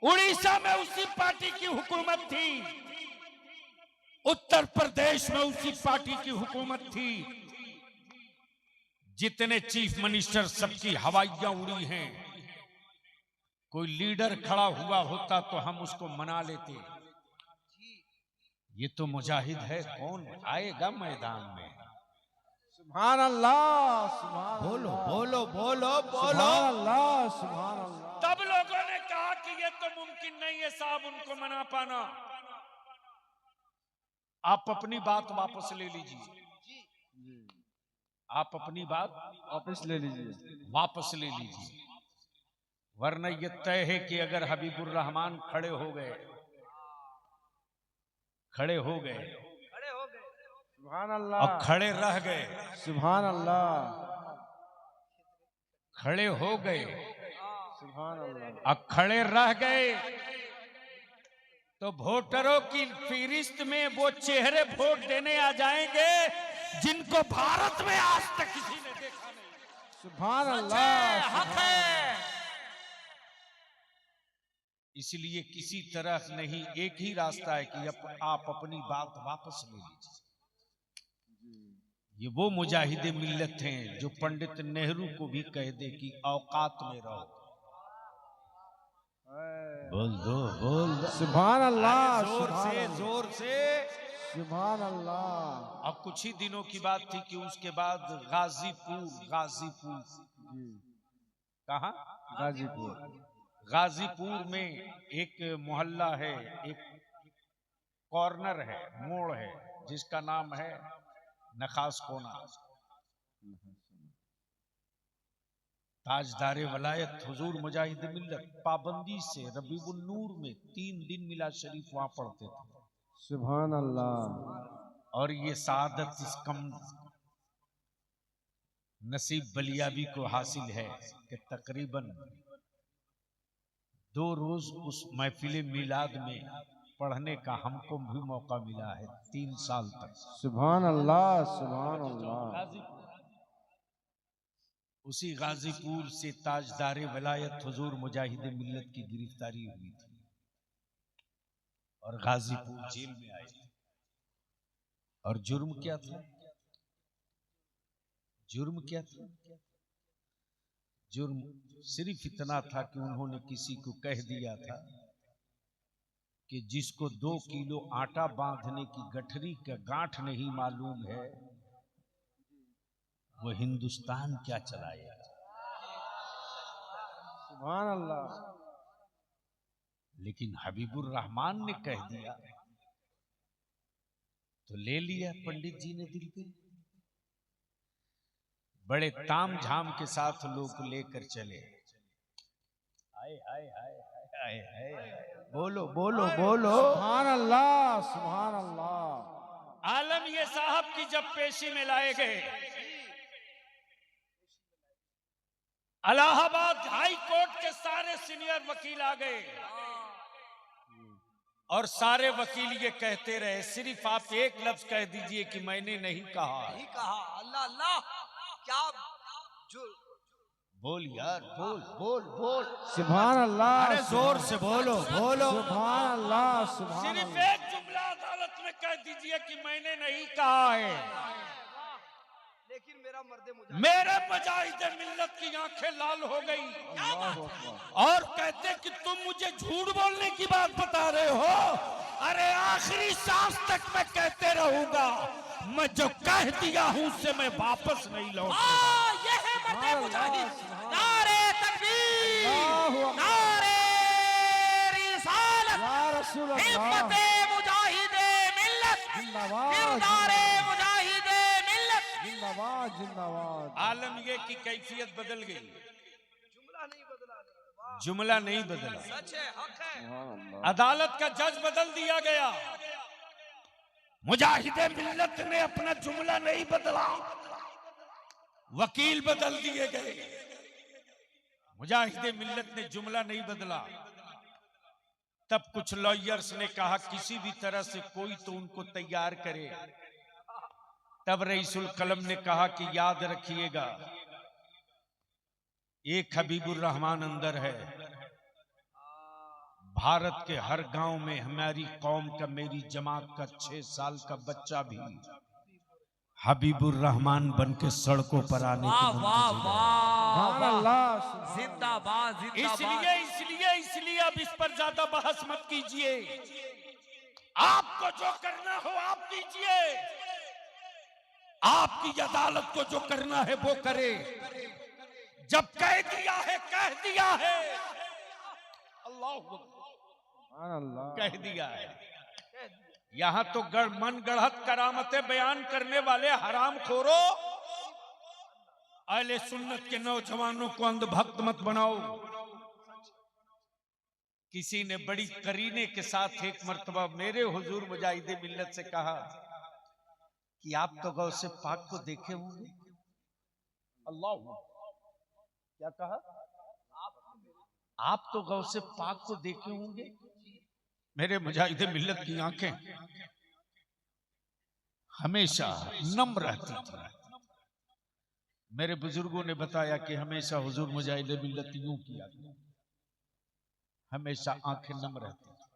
उड़ीसा में उसी पार्टी की हुकूमत थी, उत्तर प्रदेश में उसी पार्टी की हुकूमत थी। जितने चीफ मिनिस्टर सबकी हवाइयां उड़ी हैं। कोई लीडर खड़ा हुआ होता तो हम उसको मना लेते, ये तो मुजाहिद है, कौन आएगा मैदान में। सुभान अल्लाह, सुभान बोलो अल्लाह, बोलो बोलो बोलो। सुभान अल्लाह, सुभान अल्लाह। तब लोगों ने कहा कि ये तो मुमकिन नहीं है साहब उनको मना पाना। आप अपनी बात वापस ले लीजिए, आप अपनी बात वापस ले लीजिए। वापस ले लीजिए, वरना ये तय है कि अगर हबीबुर रहमान खड़े हो गए, खड़े हो गए सुभान अल्लाह, और खड़े रह गए, सुभान अल्लाह, खड़े हो गए सुभान अल्लाह। और खड़े रह गए, तो वोटरों की फहरिस्त में वो चेहरे वोट देने आ जाएंगे जिनको भारत में आज तक किसी ने देखा नहीं। सुभान अल्लाह, हक है। इसलिए किसी तरह नहीं, एक ही रास्ता है कि आप अपनी बात वापस ले लीजिए। ये वो मुजाहिदे मिल्लत हैं जो पंडित नेहरू को भी कह दे कि औकात में रहो। बोल दो बोल दो। सुभान अल्लाह, जोर सुभान से अल्लाह, जोर से। सुभान अल्लाह। अब कुछ ही दिनों की बात थी कि उसके बाद गाजीपुर कहाँ, गाजीपुर में एक मोहल्ला है, एक कॉर्नर है, मोड़ है, जिसका नाम है नखास कोना। ताजदारे वलायत हुजूर मुजाहिद मिल्लत पाबंदी से रबीउन नूर में 3 दिन मिला शरीफ वहां पढ़ते थे। सुभान अल्लाह। और ये सादत इस कम नसीब बलियाबी को हासिल है कि तकरीबन 2 रोज उस महफिल मिलाद में पढ़ने का हमको भी मौका मिला है 3 साल तक। सुभान अल्लाह, सुभान अल्लाह। उसी गाजीपुर से ताजदारे वलायत हुजूर मुजाहिद मिल्लत की गिरफ्तारी हुई थी और गाजीपुर जेल में आए थे। और जुर्म क्या था? जुर्म क्या था? जुर्म सिर्फ इतना था कि उन्होंने किसी को कह दिया था कि जिसको 2 किलो आटा बांधने की गठरी का गांठ नहीं मालूम है वो हिंदुस्तान क्या चलाएगा। सुभान अल्लाह। लेकिन हबीबुर रहमान ने कह दिया तो ले लिया पंडित जी ने दिल पे। बड़े ताम झाम के साथ लोग लेकर चले। हाय हाय हाय हाय हाय हाय, बोलो बोलो बोलो। सुभान अल्लाह, सुभान अल्लाह। आलम ये साहब की जब पेशी में लाए गए, इलाहाबाद हाई कोर्ट के सारे सीनियर वकील आ गए और सारे वकील ये कहते रहे, सिर्फ आप एक लफ्ज कह दीजिए कि मैंने नहीं कहा। नहीं कहा। अल्लाह अल्लाह, क्या जो बोल यार, बोल बोल बोल। सुभान अल्लाह, अरे जोर से बोलो बोलो। सुभान अल्लाह, सुभान सिर्फ अल्लाह। एक जुमला अदालत में कह दीजिए कि मैंने नहीं कहा है। लेकिन मेरे मुजाहिद मिल्लत की आंखें लाल हो गई और कहते कि तुम मुझे झूठ बोलने की बात बता रहे हो। अरे आखिरी सांस तक मैं कहते रहूंगा, मैं जो कह दिया हूं उससे मैं वापस नहीं लौटूंगा। ये है मर्दे मुजाहिद। नारे तकबीर, नारे रिसालत, या रसूल अल्लाह, हिम्मते मुजाहिदे मिल्लत, जिंदाबाद, किरदारे मुजाहिदे मिल्लत। जिंदाबाद, जिंदाबाद। आलम ये की कैफियत बदल गई, जुमला नहीं बदला, जुमला नहीं बदला। सच है, हक है। सुभान अल्लाह। अदालत का जज बदल दिया गया, मुजाहिदे मिल्लत ने अपना जुमला नहीं बदला, वकील बदल दिए गए। मुजाहिदे मिल्लत ने जुमला नहीं बदला, तब कुछ लॉयर्स ने कहा किसी भी तरह से कोई तो उनको तैयार करे। तब रईसुल कलम ने कहा कि याद रखिएगा, एक हबीबुर रहमान अंदर है। भारत के हर गांव में हमारी कौम का, मेरी जमात का 6 साल का बच्चा भी हबीबुर रहमान बन के सड़कों पर आने वाह की वाह मुंतजिर है। सुभान वाह, अल्लाह। जिंदाबाद इसलिए अब इस पर ज्यादा बहस मत कीजिए। आपको जो करना हो आप कीजिए, आपकी अदालत को जो करना है वो करे। जब कह दिया है कह दिया है, अल्लाह सुभान अल्लाह। कह दिया है। यहां तो मन गढ़त करामतें बयान करने वाले हराम खोरो, अहले सुन्नत के नौजवानों को अंधभक्त मत बनाओ। किसी ने बड़ी करीने के साथ एक मर्तबा मेरे हुजूर मुजाहिदे मिल्लत से कहा कि आप तो गौसे पाक को देखे होंगे। अल्लाह, क्या कहा? आप तो गौसे पाक को देखे होंगे। मेरे मुजाहिदे मिल्लत की आंखें हमेशा नम रहती थी। मेरे बुजुर्गों ने बताया कि हमेशा हुजूर मुजाहिदे मिल्लत यूं किया, हमेशा आंखें नम रहती थी।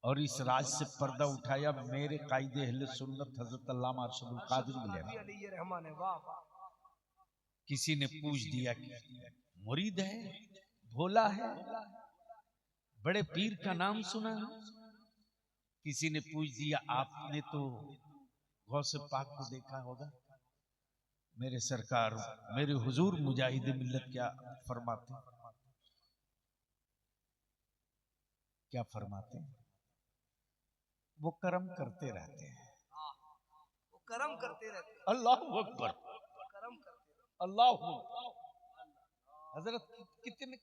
और इस राज से पर्दा उठाया मेरे कायदे अहले सुन्नत हजरत अल्लामा अरशदुल कादिर मिले। किसी ने पूछ दिया कि मुरीद है, भोला है, बड़े पीर का नाम सुना है। किसी ने पूछ दिया आपने तो गौसे पाक को देखा होगा। मेरे सरकार, मेरे हुजूर मुजाहिदे मिल्लत क्या फरमाते, क्या फरमाते? वो करम करते रहते हैं, वो कर्म करते रहते हैं। अल्लाह अकबर, कर्म करते रहते अल्लाह अकबर। हजरत कितने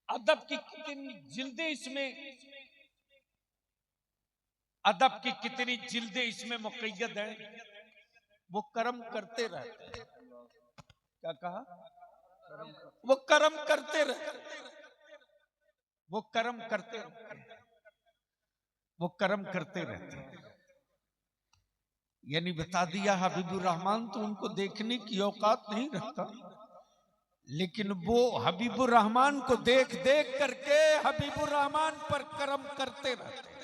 अदब की कितनी जिल्दें इसमें, अदब की कितनी जिल्दें इसमें मुक़य्यद हैं। वो कर्म करते रहते हैं। क्या कहा? वो कर्म करते रहते हैं, वो कर्म करते रहते हैं, वो कर्म करते रहते हैं। यानी बता दिया हबीबुर रहमान तो उनको देखने की औकात नहीं रखता, लेकिन वो हबीबुर रहमान को देख देख करके हबीबुर रहमान पर कर्म करते रहते हैं।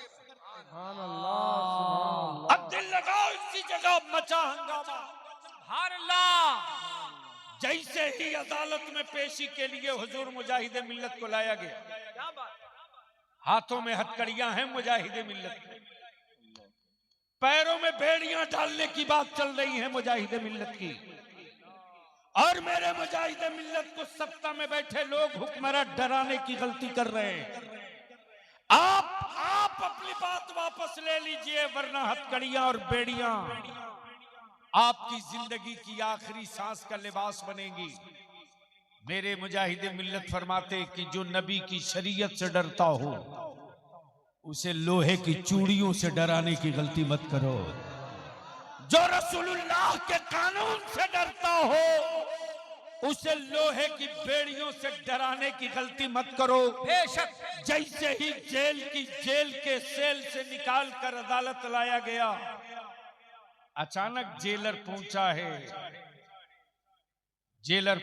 सुभान अल्लाह, सुभान अल्लाह। अब दिल लगाओ, इसी जगह मचा हंगामा। सुभान अल्लाह। जैसे ही अदालत में पेशी के लिए हुजूर मुजाहिदे मिल्लत को लाया गया, क्या बात? हाथों में हथकड़ियां हैं मुजाहिदे मिल्लत की, पैरों में बेड़ियां डालने की बात चल रही है मुजाहिदे मिल्लत की। और मेरे मुजाहिदे मिल्लत को सत्ता में बैठे लोग हुक्मरां डराने की गलती कर रहे हैं। आप अपनी बात वापस ले लीजिए, वरना हथकड़ियां और बेड़ियां आपकी जिंदगी की आखिरी सांस का लिबास बनेगी। मेरे मुजाहिदे मिल्लत फरमाते कि जो नबी की शरीयत से डरता हो उसे लोहे की चूड़ियों से डराने की गलती मत करो। जो रसूलुल्लाह के कानून से डरता हो उसे लोहे की बेड़ियों से डराने की गलती मत करो। बेशक। जैसे ही जेल के सेल से निकाल कर अदालत लाया गया, अचानक जेलर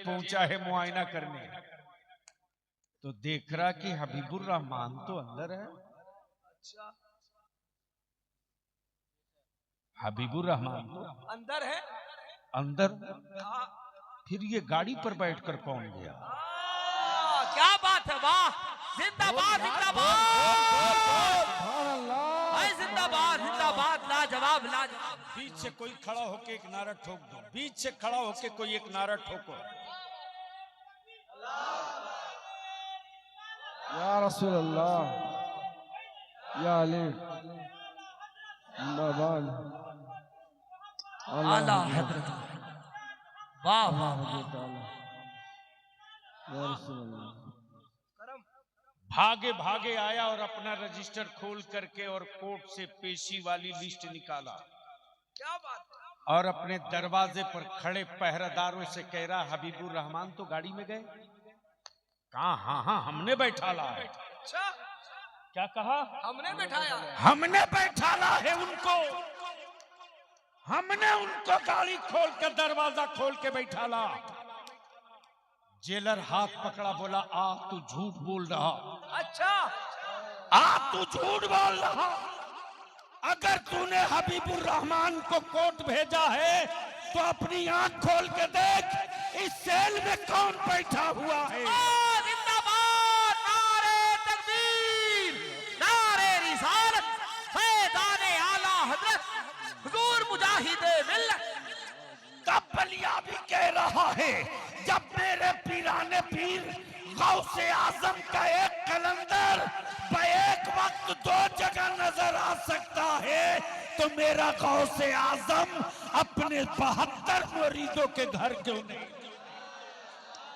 पहुंचा है मुआयना करने, तो देख रहा कि हबीबुर रहमान तो अंदर है। हबीबुर रहमान तो अंदर है। अंदर, फिर ये गाड़ी पर बैठकर कौन गया? क्या बात है, वाह, जिंदाबाद जिंदाबाद, सुभान अल्लाह। हाय जिंदाबाद जिंदाबाद, लाजवाब लाजवाब। बीच से कोई खड़ा होके एक नारा ठोक दो, बीच से खड़ा होके कोई एक नारा ठोको। या रसूल अल्लाह, या अली, जिंदाबाद। आला हजरत, वाह वाह। या रसूल अल्लाह। भागे भागे आया और अपना रजिस्टर खोल करके और कोर्ट से पेशी वाली लिस्ट निकाला। क्या बात? और अपने दरवाजे पर खड़े पहरेदारों से कह रहा, हबीबुर रहमान तो गाड़ी में गए, कहा हाँ हाँ हमने बैठाला है। अच्छा, क्या कहा? हमने बैठाया। हमने बैठाला है उनको, हमने उनको गाड़ी खोल कर दरवाजा खोल के बैठाला। जेलर हाथ पकड़ा, बोला आ तू झूठ बोल रहा, अच्छा, आ तू झूठ बोल रहा। अगर तूने हबीबुर रहमान को कोर्ट भेजा है तो अपनी आंख खोल के देख, इस सेल में कौन बैठा हुआ है। जिंदाबाद, नारे तकबीर, नारे रिसालत, फैज़ाने आला हजरत हुजूर मुजाहिदे मिल्लत। तब बलिया भी कह रहा है, जब मेरे पीराने पीर गौसे आजम का एक कलंदर एक वक्त दो जगह नजर आ सकता है, तो मेरा गौसे आजम अपने 72 मुरीदों के घर क्यों नहीं।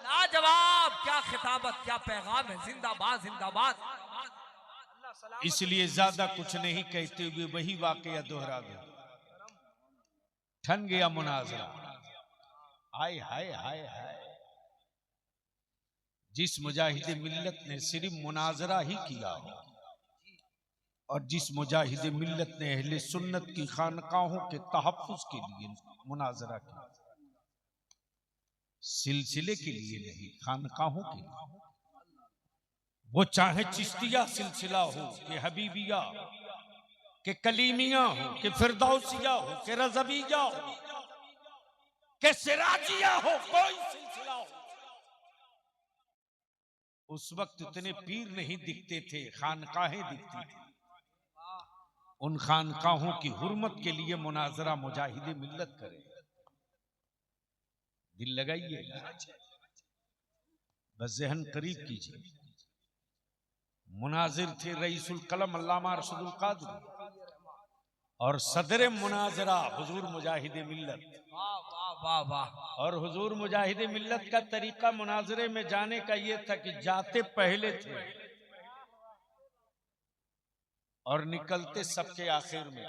लाजवाब, क्या खिताबत, क्या पैगाम है। जिंदाबाद, जिंदाबाद। इसलिए ज्यादा कुछ नहीं कहते हुए वही वाकया दोहरा गया। ठन गया मुनाजरा। हाय हाय हाय हाय। जिस मुजाहिदे मिल्लत ने सिर्फ मुनाजरा ही किया हो, और जिस मुजाहिदे मिल्लत ने अहले सुन्नत की खानकाहों के तहफ्फुज के लिए मुनाजरा किया, सिलसिले के लिए नहीं, खानकाहों के लिए। वो चाहे चिश्तिया सिलसिला हो, कि हबीबिया, कि कलीमिया हो, कि फिरदौसिया हो, कि रज़विया हो, कि सिराजिया हो, कोई सिलसिला हो। उस वक्त इतने पीर नहीं दिखते थे, खानकाहें दिखती थी। उन खानकाहों की हुर्मत के लिए मुनाजरा मुजाहिदे मिल्लत करे। दिल लगाइए, बस ज़हन करीब कीजिए। मुनाजिर थे रईसुल कलम अल्लामा अरशदुल कादरी, और सदर मुनाजरा हुजूर मुजाहिदे मिल्लत। वाह वाह वाह वाह। और हुजूर मुजाहिदे मिल्लत का तरीका मुनाजरे में जाने का ये था कि जाते पहले थे और निकलते सबके आखिर में।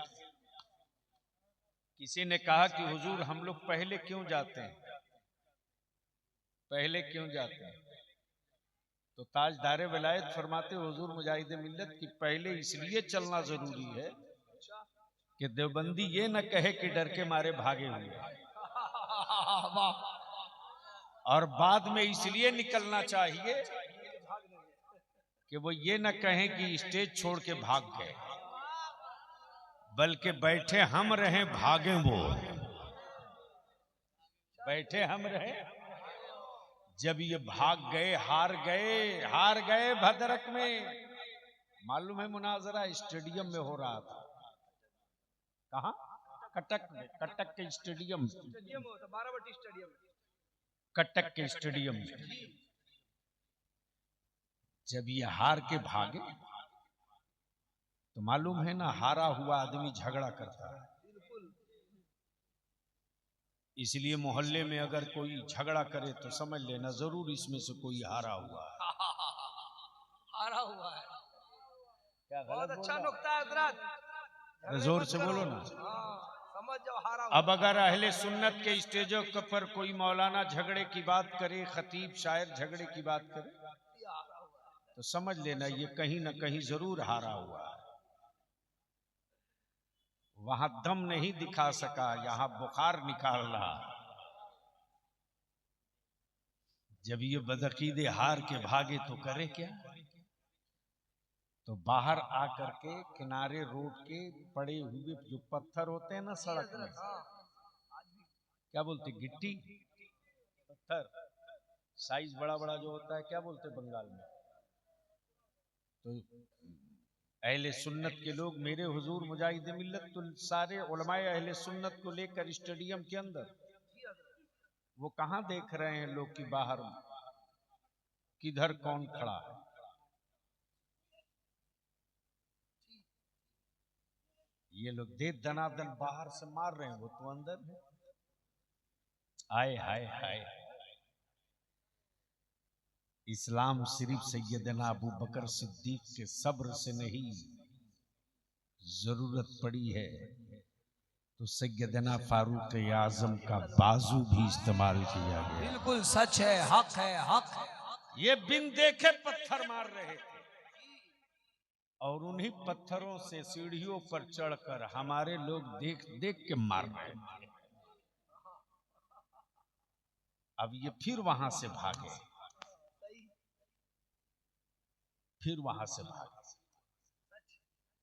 किसी ने कहा कि हुजूर हम लोग पहले क्यों जाते हैं, पहले क्यों जाते हैं? तो ताजदारे विलायत फरमाते हुजूर मुजाहिदे मिल्लत की पहले इसलिए चलना जरूरी है कि देवबंदी ये न कहे कि डर के मारे भागे हुए, और बाद में इसलिए निकलना चाहिए कि वो ये न कहें कि स्टेज छोड़ के भाग गए, बल्कि बैठे हम रहे भागे वो। बैठे हम रहे, जब ये भाग गए, हार गए भद्रक में। मालूम है मुनाजरा स्टेडियम में हो रहा था। कहा? कटक में, कटक के स्टेडियम, बाराबटी स्टेडियम, कटक के स्टेडियम में। जब ये हार के भागे तो मालूम है ना, हारा हुआ आदमी झगड़ा करता है। इसलिए मोहल्ले में अगर कोई झगड़ा करे तो समझ लेना जरूर इसमें से कोई हारा हुआ है। हारा हुआ है। क्या बहुत गलत अच्छा बोल नुक्ता है हजरत। रहा हूं? जोर से बोलो ना। समझ जाओ, हारा हुआ। अब अगर अहले सुन्नत के स्टेजों पर कोई मौलाना झगड़े की बात करे, खतीब शायर झगड़े की बात करे, तो समझ लेना ये कहीं ना कहीं जरूर हारा हुआ है। वहां दम नहीं दिखा सका, यहां बुखार निकाल रहा। जब ये बदअकीदे हार के भागे तो करे क्या? तो बाहर आकर के किनारे रोड के पड़े हुए जो पत्थर होते हैं ना सड़क में, क्या बोलते, गिट्टी पत्थर, साइज बड़ा बड़ा जो होता है, क्या बोलते बंगाल में। तो अहले सुन्नत के लोग, मेरे हुजूर मुजाहिदे मिल्लत, तो सारे उलमाए अहले सुन्नत को लेकर स्टेडियम के अंदर, वो कहां देख रहे हैं लोग कि बाहर किधर कौन खड़ा है। ये लोग दे दनादन बाहर से मार रहे हैं, वो तो अंदर है। आए हाय हाय। इस्लाम सिर्फ सैयदना अबू बकर सिद्दीक के सब्र से नहीं, जरूरत पड़ी है तो सैयदना फारूक आजम का बाजू भी इस्तेमाल किया गया। बिल्कुल सच है, हक है, हक है। ये बिन देखे पत्थर मार रहे थे और उन्हीं पत्थरों से सीढ़ियों पर चढ़कर हमारे लोग देख देख के मार रहे थे। अब ये फिर वहां से भागे, फिर वहां से भागे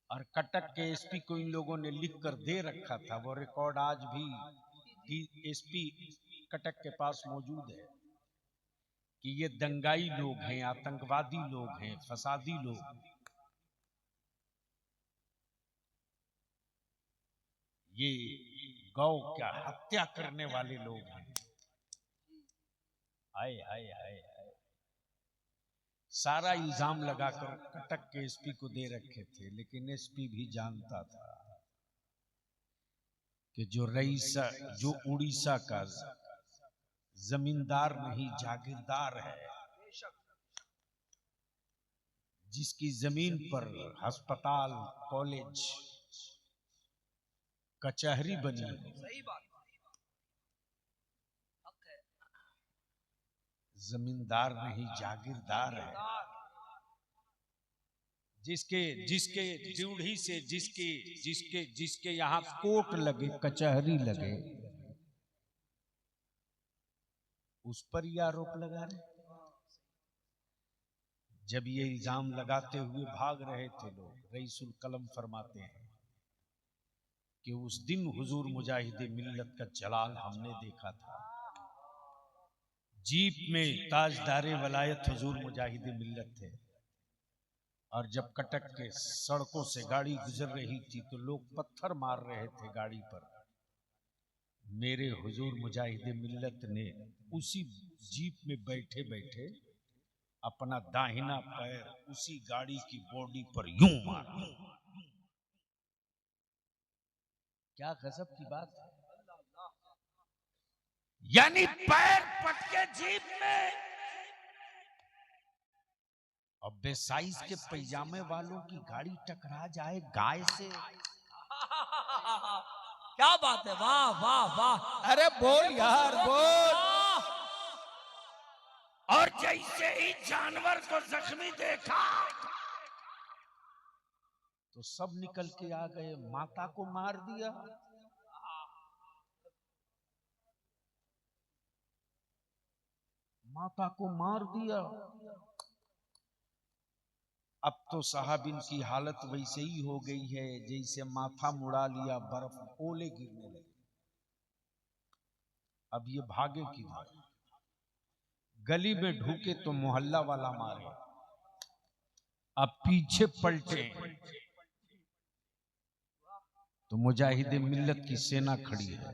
और कटक के एसपी को इन लोगों ने लिख कर दे रखा था। वो रिकॉर्ड आज भी एसपी कटक के पास मौजूद है कि ये दंगाई लोग हैं, आतंकवादी लोग हैं, फसादी लोग, ये गौ क्या हत्या करने वाले लोग हैं। हाय हाय हाय हाय, सारा इल्जाम लगाकर कटक के एसपी को दे रखे थे। लेकिन एसपी भी जानता था कि जो रईसा, जो उड़ीसा का जमींदार नहीं जागीरदार है, जिसकी जमीन पर अस्पताल, कॉलेज, कचहरी बनी, सही बात, जमींदार नहीं जागीरदार है, जिसके जिसके ड्यूढ़ी से जिसके जिसके जिसके यहाँ कोर्ट लगे, कचहरी लगे, उस पर यह आरोप लगा रहे। जब ये इल्जाम लगाते हुए भाग रहे थे लोग, रईसुल कलम फरमाते हैं कि उस दिन हुजूर मुजाहिदे मिल्लत का जलाल हमने देखा था। जीप में ताजदारे वलायत हुजूर मुजाहिदे मिल्लत थे और जब कटक के सड़कों से गाड़ी गुजर रही थी तो लोग पत्थर मार रहे थे गाड़ी पर। मेरे हुजूर मुजाहिदे मिल्लत ने उसी जीप में बैठे बैठे अपना दाहिना पैर उसी गाड़ी की बॉडी पर यूं मारा। क्या गजब की बात है। यानी पैर पटके जीप में और बेसाइज के पैजामे वालों की गाड़ी टकरा जाए गाय से। क्या बात है, वाह वाह वाह, अरे बोल यार बोल। और जैसे ही जानवर को जख्मी देखा तो सब निकल के आ गए, माता को मार दिया। माता को मार दिया। अब तो साहबिन की हालत वैसे ही हो गई है जैसे माथा मुड़ा लिया, बर्फ ओले गिरने लगे। अब ये भागे किधर? गली में ढूके तो मोहल्ला वाला मारे, अब पीछे पलटे तो मुजाहिदे मिल्लत की सेना खड़ी है,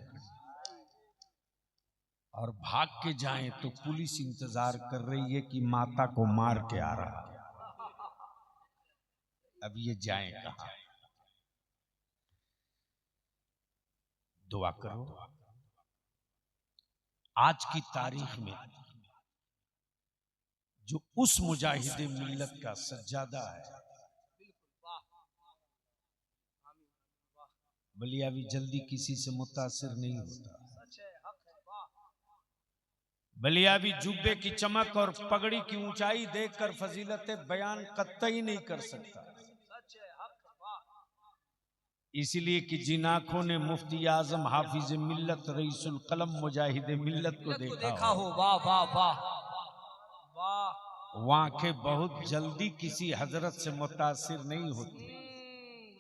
और भाग के जाएं तो पुलिस इंतजार कर रही है कि माता को मार के आ रहा है। अब ये जाएं कहां? दुआ करो आज की तारीख में जो उस मुजाहिदे मिल्लत का सज्जादा है, बलियावी जल्दी किसी से मुतासिर नहीं होता। बलियावी जुब्बे की चमक और पगड़ी की ऊंचाई देखकर फजीलत बयान कतई नहीं कर सकता। इसलिए कि जिन आंखों ने मुफ्ती आजम हाफिज मिल्लत रईसुल कलम मुजाहिदे मिल्लत को देखा हो, वाह वाह वाह वाह, वो आंखें बहुत जल्दी किसी हजरत से मुतासिर नहीं होती।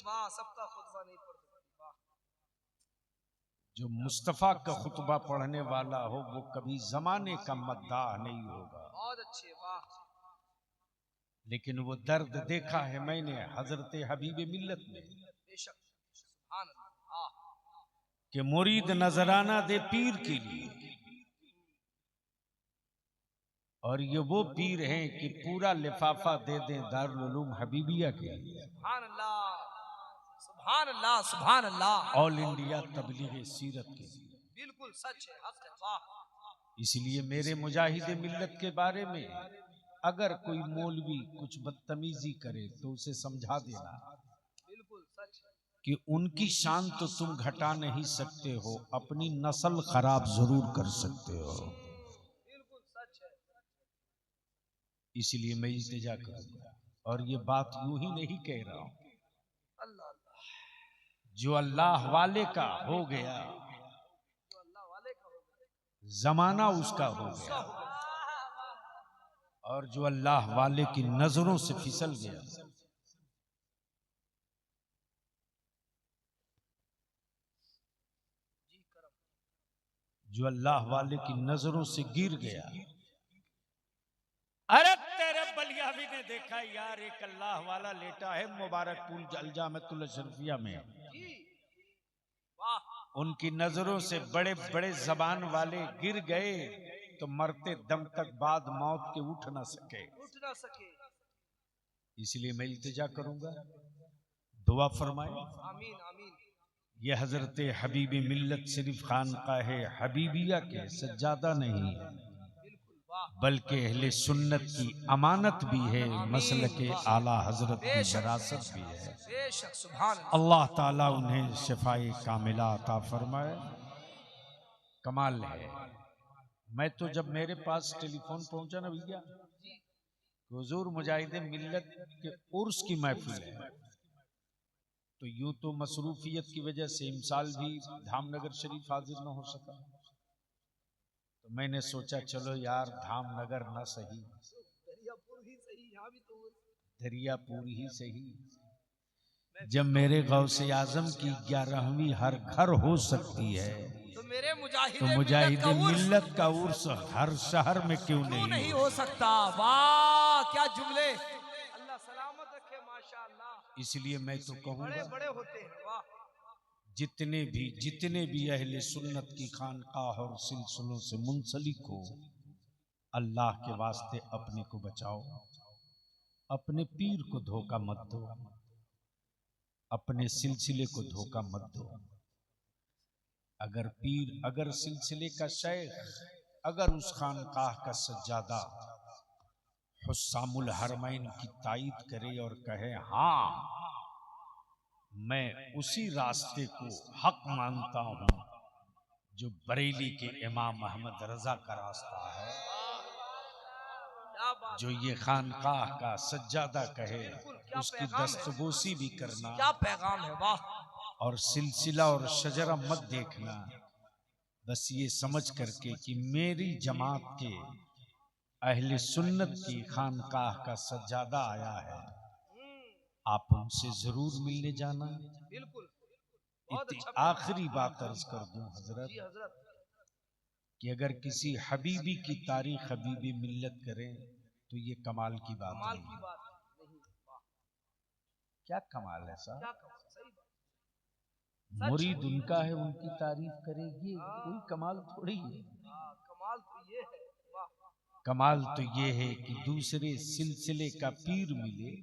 वाह, सबका खुतबा नहीं पढ़ते। वाह, जो मुस्तफा का खुतबा पढ़ने वाला हो वो कभी जमाने का मद्दाह नहीं होगा। बहुत अच्छे, वाह। लेकिन वो दर्द देखा है मैंने हजरत हबीब मिल्लत में बेशक, सुभान अल्लाह, कि मुरीद नजराना दे पीर के लिए, और ये वो पीर हैं कि पूरा लिफाफा दे दें दारुल उलूम हबीबिया के लिए। सुभान अल्लाह, सुभान अल्लाह, सुभान अल्लाह। ऑल इंडिया तबलीग सीरत के लिए। बिल्कुल सच है, हक है, वाह। इसलिए मेरे मुजाहिदे मिल्लत के बारे में अगर कोई मौलवी कुछ बदतमीजी करे तो उसे समझा देना बिल्कुल सच है कि उनकी शान तो तुम घटा नहीं सकते हो, अपनी नस्ल खराब जरूर कर सकते हो। बिल्कुल सच है। इसलिए मैं इल्तिजा करूंगा, और ये बात यूं ही नहीं कह रहा हूं, जो अल्लाह वाले का हो गया, जमाना उसका हो गया, और जो अल्लाह वाले की नजरों से फिसल गया, जो अल्लाह वाले की नजरों से गिर गया। अरे तेरे बलियावी ने देखा यार, एक अल्लाह वाला लेटा है मुबारकपुर अलजामतुल अशरफिया में, उनकी नजरों से बड़े बड़े जबान वाले गिर गए तो मरते दम तक बाद मौत के उठ ना सके। इसलिए मैं इल्तिजा करूंगा, दुआ फरमाए। आमीन आमीन। ये हजरत हबीब मिल्लत शरीफ खानकाह हबीबिया के सज्जादा नहीं है, बल्कि अहले सुन्नत की अमानत भी है, मसल के आला हजरत की विरासत भी है। बेशक सुभान अल्लाह ताला उन्हें शिफाए कामिला अता फरमाए। कमाल है, मैं तो जब मेरे पास टेलीफोन पहुंचा ना भैया, हुजूर मुजाहिद मिल्लत के उर्स की महफिल है, तो यूं तो मसरूफियत की वजह से इमसाल भी धामनगर शरीफ हाजिर न हो सका, तो मैंने सोचा चलो यार धामनगर ना सही, दरियापुर ही सही। जब मेरे गौसे आजम की 11वीं हर घर हो सकती है, तो मेरे तो मुजाहिद मिल्लत का उर्स हर शहर में क्यों नहीं हो सकता। वाह क्या जुमले, अल्लाह सलामत रखे माशाअल्लाह। इसलिए मैं तो कहूँगा, बड़े होते हैं। वाह, जितने भी अहले सुन्नत की खानकाह और सिलसिलों से मुंसलिक हो, अल्लाह के वास्ते अपने को बचाओ, अपने पीर को धोखा मत दो, अपने सिलसिले को धोखा मत दो। अगर पीर, अगर सिलसिले का शेख, अगर उस खानकाह का सज्जादा हुस्सामुल हरमैन की तायीद करे और कहे हाँ मैं उसी रास्ते को हक मानता हूं जो बरेली के इमाम अहमद रजा का रास्ता है, जो ये खानकाह का सज्जादा कहे उसकी दस्तबोसी भी करना, क्या पैगाम है। वाह, और सिलसिला और शजरा मत देखना, बस ये समझ करके कि मेरी जमात के अहले सुन्नत की खानकाह का सज्जादा आया है, आप उनसे जरूर मिलने जाना। बिल्कुल। आखिरी बात अर्ज कर दूं हजरत, कि अगर किसी हबीबी की तारीख हबीबी मिल्लत करें तो ये कमाल की बात नहीं। क्या कमाल है साहब, मुरीद उनका है, उनकी तारीफ करेगी, कोई कमाल थोड़ी है। कमाल तो ये है। वाह, कमाल तो ये है कि दूसरे सिलसिले का पीर मिले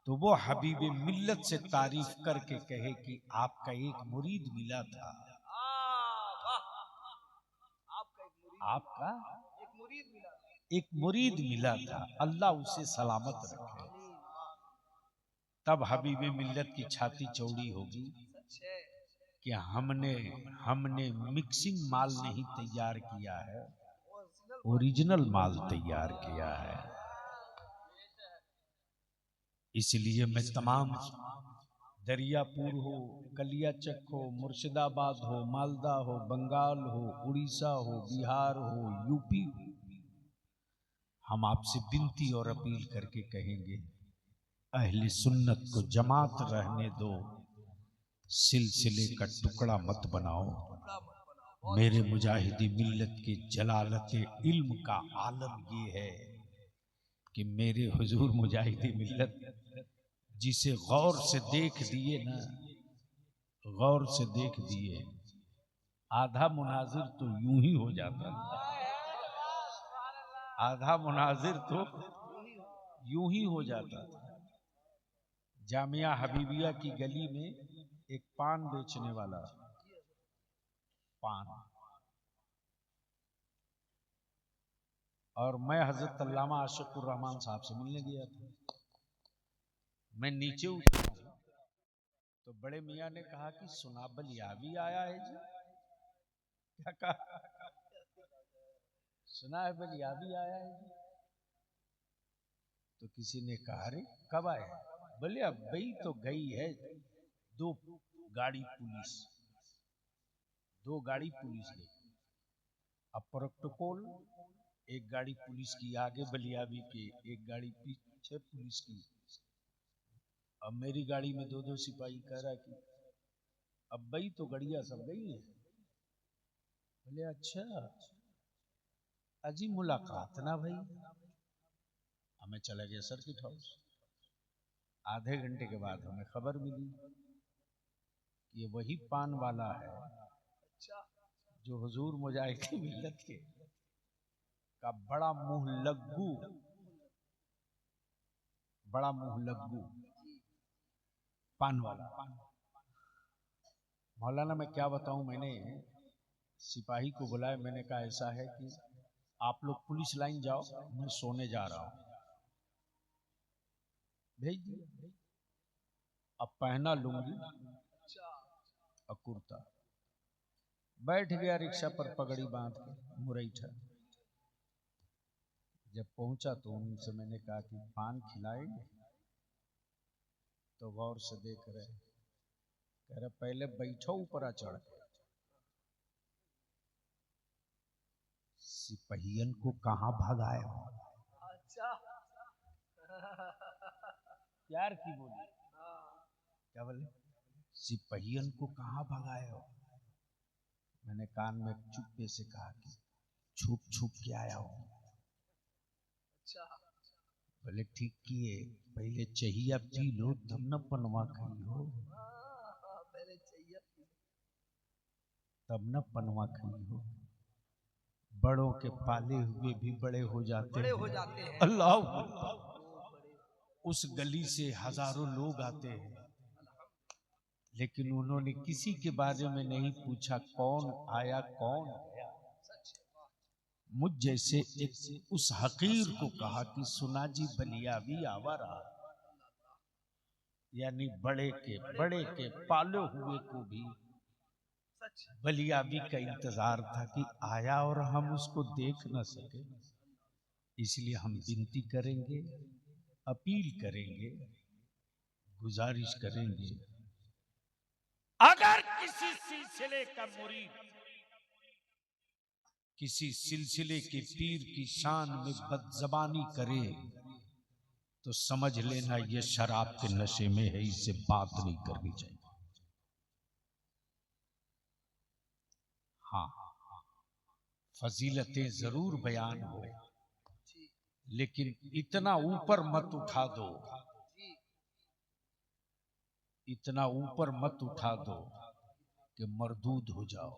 तो वो हबीब मिल्लत से तारीफ करके कहे कि आपका एक मुरीद मिला था, आपका एक मुरीद मिला था, अल्लाह उसे सलामत रखे। तब हबीब मिल्लत की छाती चौड़ी होगी कि हमने मिक्सिंग माल नहीं तैयार किया है, ओरिजिनल माल तैयार किया है। इसलिए मैं तमाम दरियापुर हो, कलियाचक हो, मुर्शिदाबाद हो, मालदा हो, बंगाल हो, उड़ीसा हो, बिहार हो, यूपी हो, हम आपसे विनती और अपील करके कहेंगे अहले सुन्नत को जमात रहने दो, सिलसिले का टुकड़ा मत बनाओ। मेरे मुजाहिदी मिल्लत के जलालत इल्म का आलम ये है कि मेरे हुजूर मुजाहिदी मिल्लत जिसे गौर से देख दिए ना, गौर से देख दिए, आधा मुनाजिर तो यूं ही हो जाता, आधा मुनाजिर तो यूं ही हो जाता। जामिया हबीबिया की गली में एक पान बेचने वाला, पान, और मैं हजरत अल्लामा आशिकुर रहमान साहब से मिलने गया था। मैं नीचे उतरा तो बड़े मियाँ ने कहा कि सुना बलियावी आया है जी। क्या कहा? सुना है बलियावी आया है जी। तो किसी ने कहा अरे कब आए? बोले अब भाई तो गई है, दो गाड़ी पुलिस गई। अब प्रोटोकॉल, एक गाड़ी पुलिस की आगे बलियाबी की, एक गाड़ी पीछे पुलिस की। अब मेरी गाड़ी में 2-2 सिपाही कह रहा कि अब भाई तो गड़िया सब गई है। बोले अच्छा अजी मुलाकात ना भाई। हमें चला गया सर्किट हाउस। आधे घंटे के बाद हमें खबर मिली ये वही पान वाला है जो हुजूर मुजाहिद मिल्लत के का बड़ा मुंह लग्गू पान वाला। मौलाना मैं क्या बताऊं, मैंने सिपाही को बुलाया, मैंने कहा ऐसा है कि आप लोग पुलिस लाइन जाओ, मैं सोने जा रहा हूं। भेज दिया। अब पहना लूंगी और कुर्ता, बैठ गया रिक्शा पर पगड़ी बांध के मुरैठा। जब पहुंचा तो उनसे मैंने कहा कि पान खिलाएंगे? तो गौर से देख रहे, कह रहे पहले बैठो ऊपर चढ़। सिपहियन को कहां भगाए हो? प्यार की बोली। क्या बोले? सिपहियन को कहां भगाए हो? मैंने कान में चुप्पे से कहा कि छुप के आया हूं। बोले ठीक किए, पहले चाहिए पी लो तब न पनवा खाई हो, तब न पनवा खाई हो। बड़ों के पाले हुए भी बड़े हो जाते हैं। अल्लाह उस गली से हजारों लोग आते हैं, लेकिन उन्होंने किसी के बारे में नहीं पूछा कौन आया कौन गया। मुझ जैसे एक उस हकीर को कहा कि सुना जी बलियाबी आवा रहा, यानी बड़े के पाले हुए को भी बलियाबी का इंतजार था कि आया और हम उसको देख न सके। इसलिए हम विनती करेंगे, अपील करेंगे, गुजारिश करेंगे, अगर किसी सिलसिले का मुरीद किसी सिलसिले के पीर की शान में बदजबानी करे तो समझ लेना ये शराब के नशे में है, इससे बात नहीं करनी चाहिए। हाँ, फजीलतें जरूर बयान हो, लेकिन इतना ऊपर मत उठा दो, इतना ऊपर मत उठा दो कि मरदूद हो जाओ,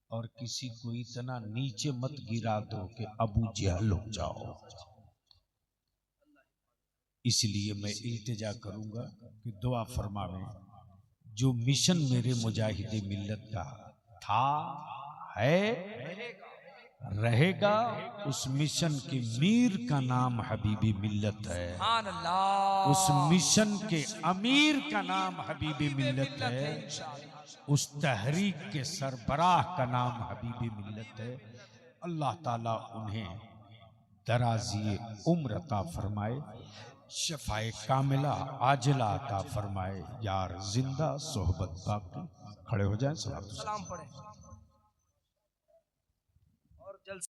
और किसी को इतना नीचे मत गिरा दो कि अबू जहल हो जाओ। इसलिए मैं इल्तिजा करूंगा कि दुआ फरमावें, जो मिशन मेरे मुजाहिदे मिल्लत का था, है, रहेगा, उस मिशन के मीर का नाम हबीबी मिल्लत है। उस मिशन के अमीर का नाम हबीबी मिल्लत है। उस तहरीक के सरबराह का नाम हबीबी मिल्लत है। अल्लाह ताला उन्हें दराज़ी उम्र अता फरमाए, शफाए कामिला आजिला अता फरमाए। यार जिंदा सोहबत बाकी। खड़े हो जाएं, सलाम पढ़े।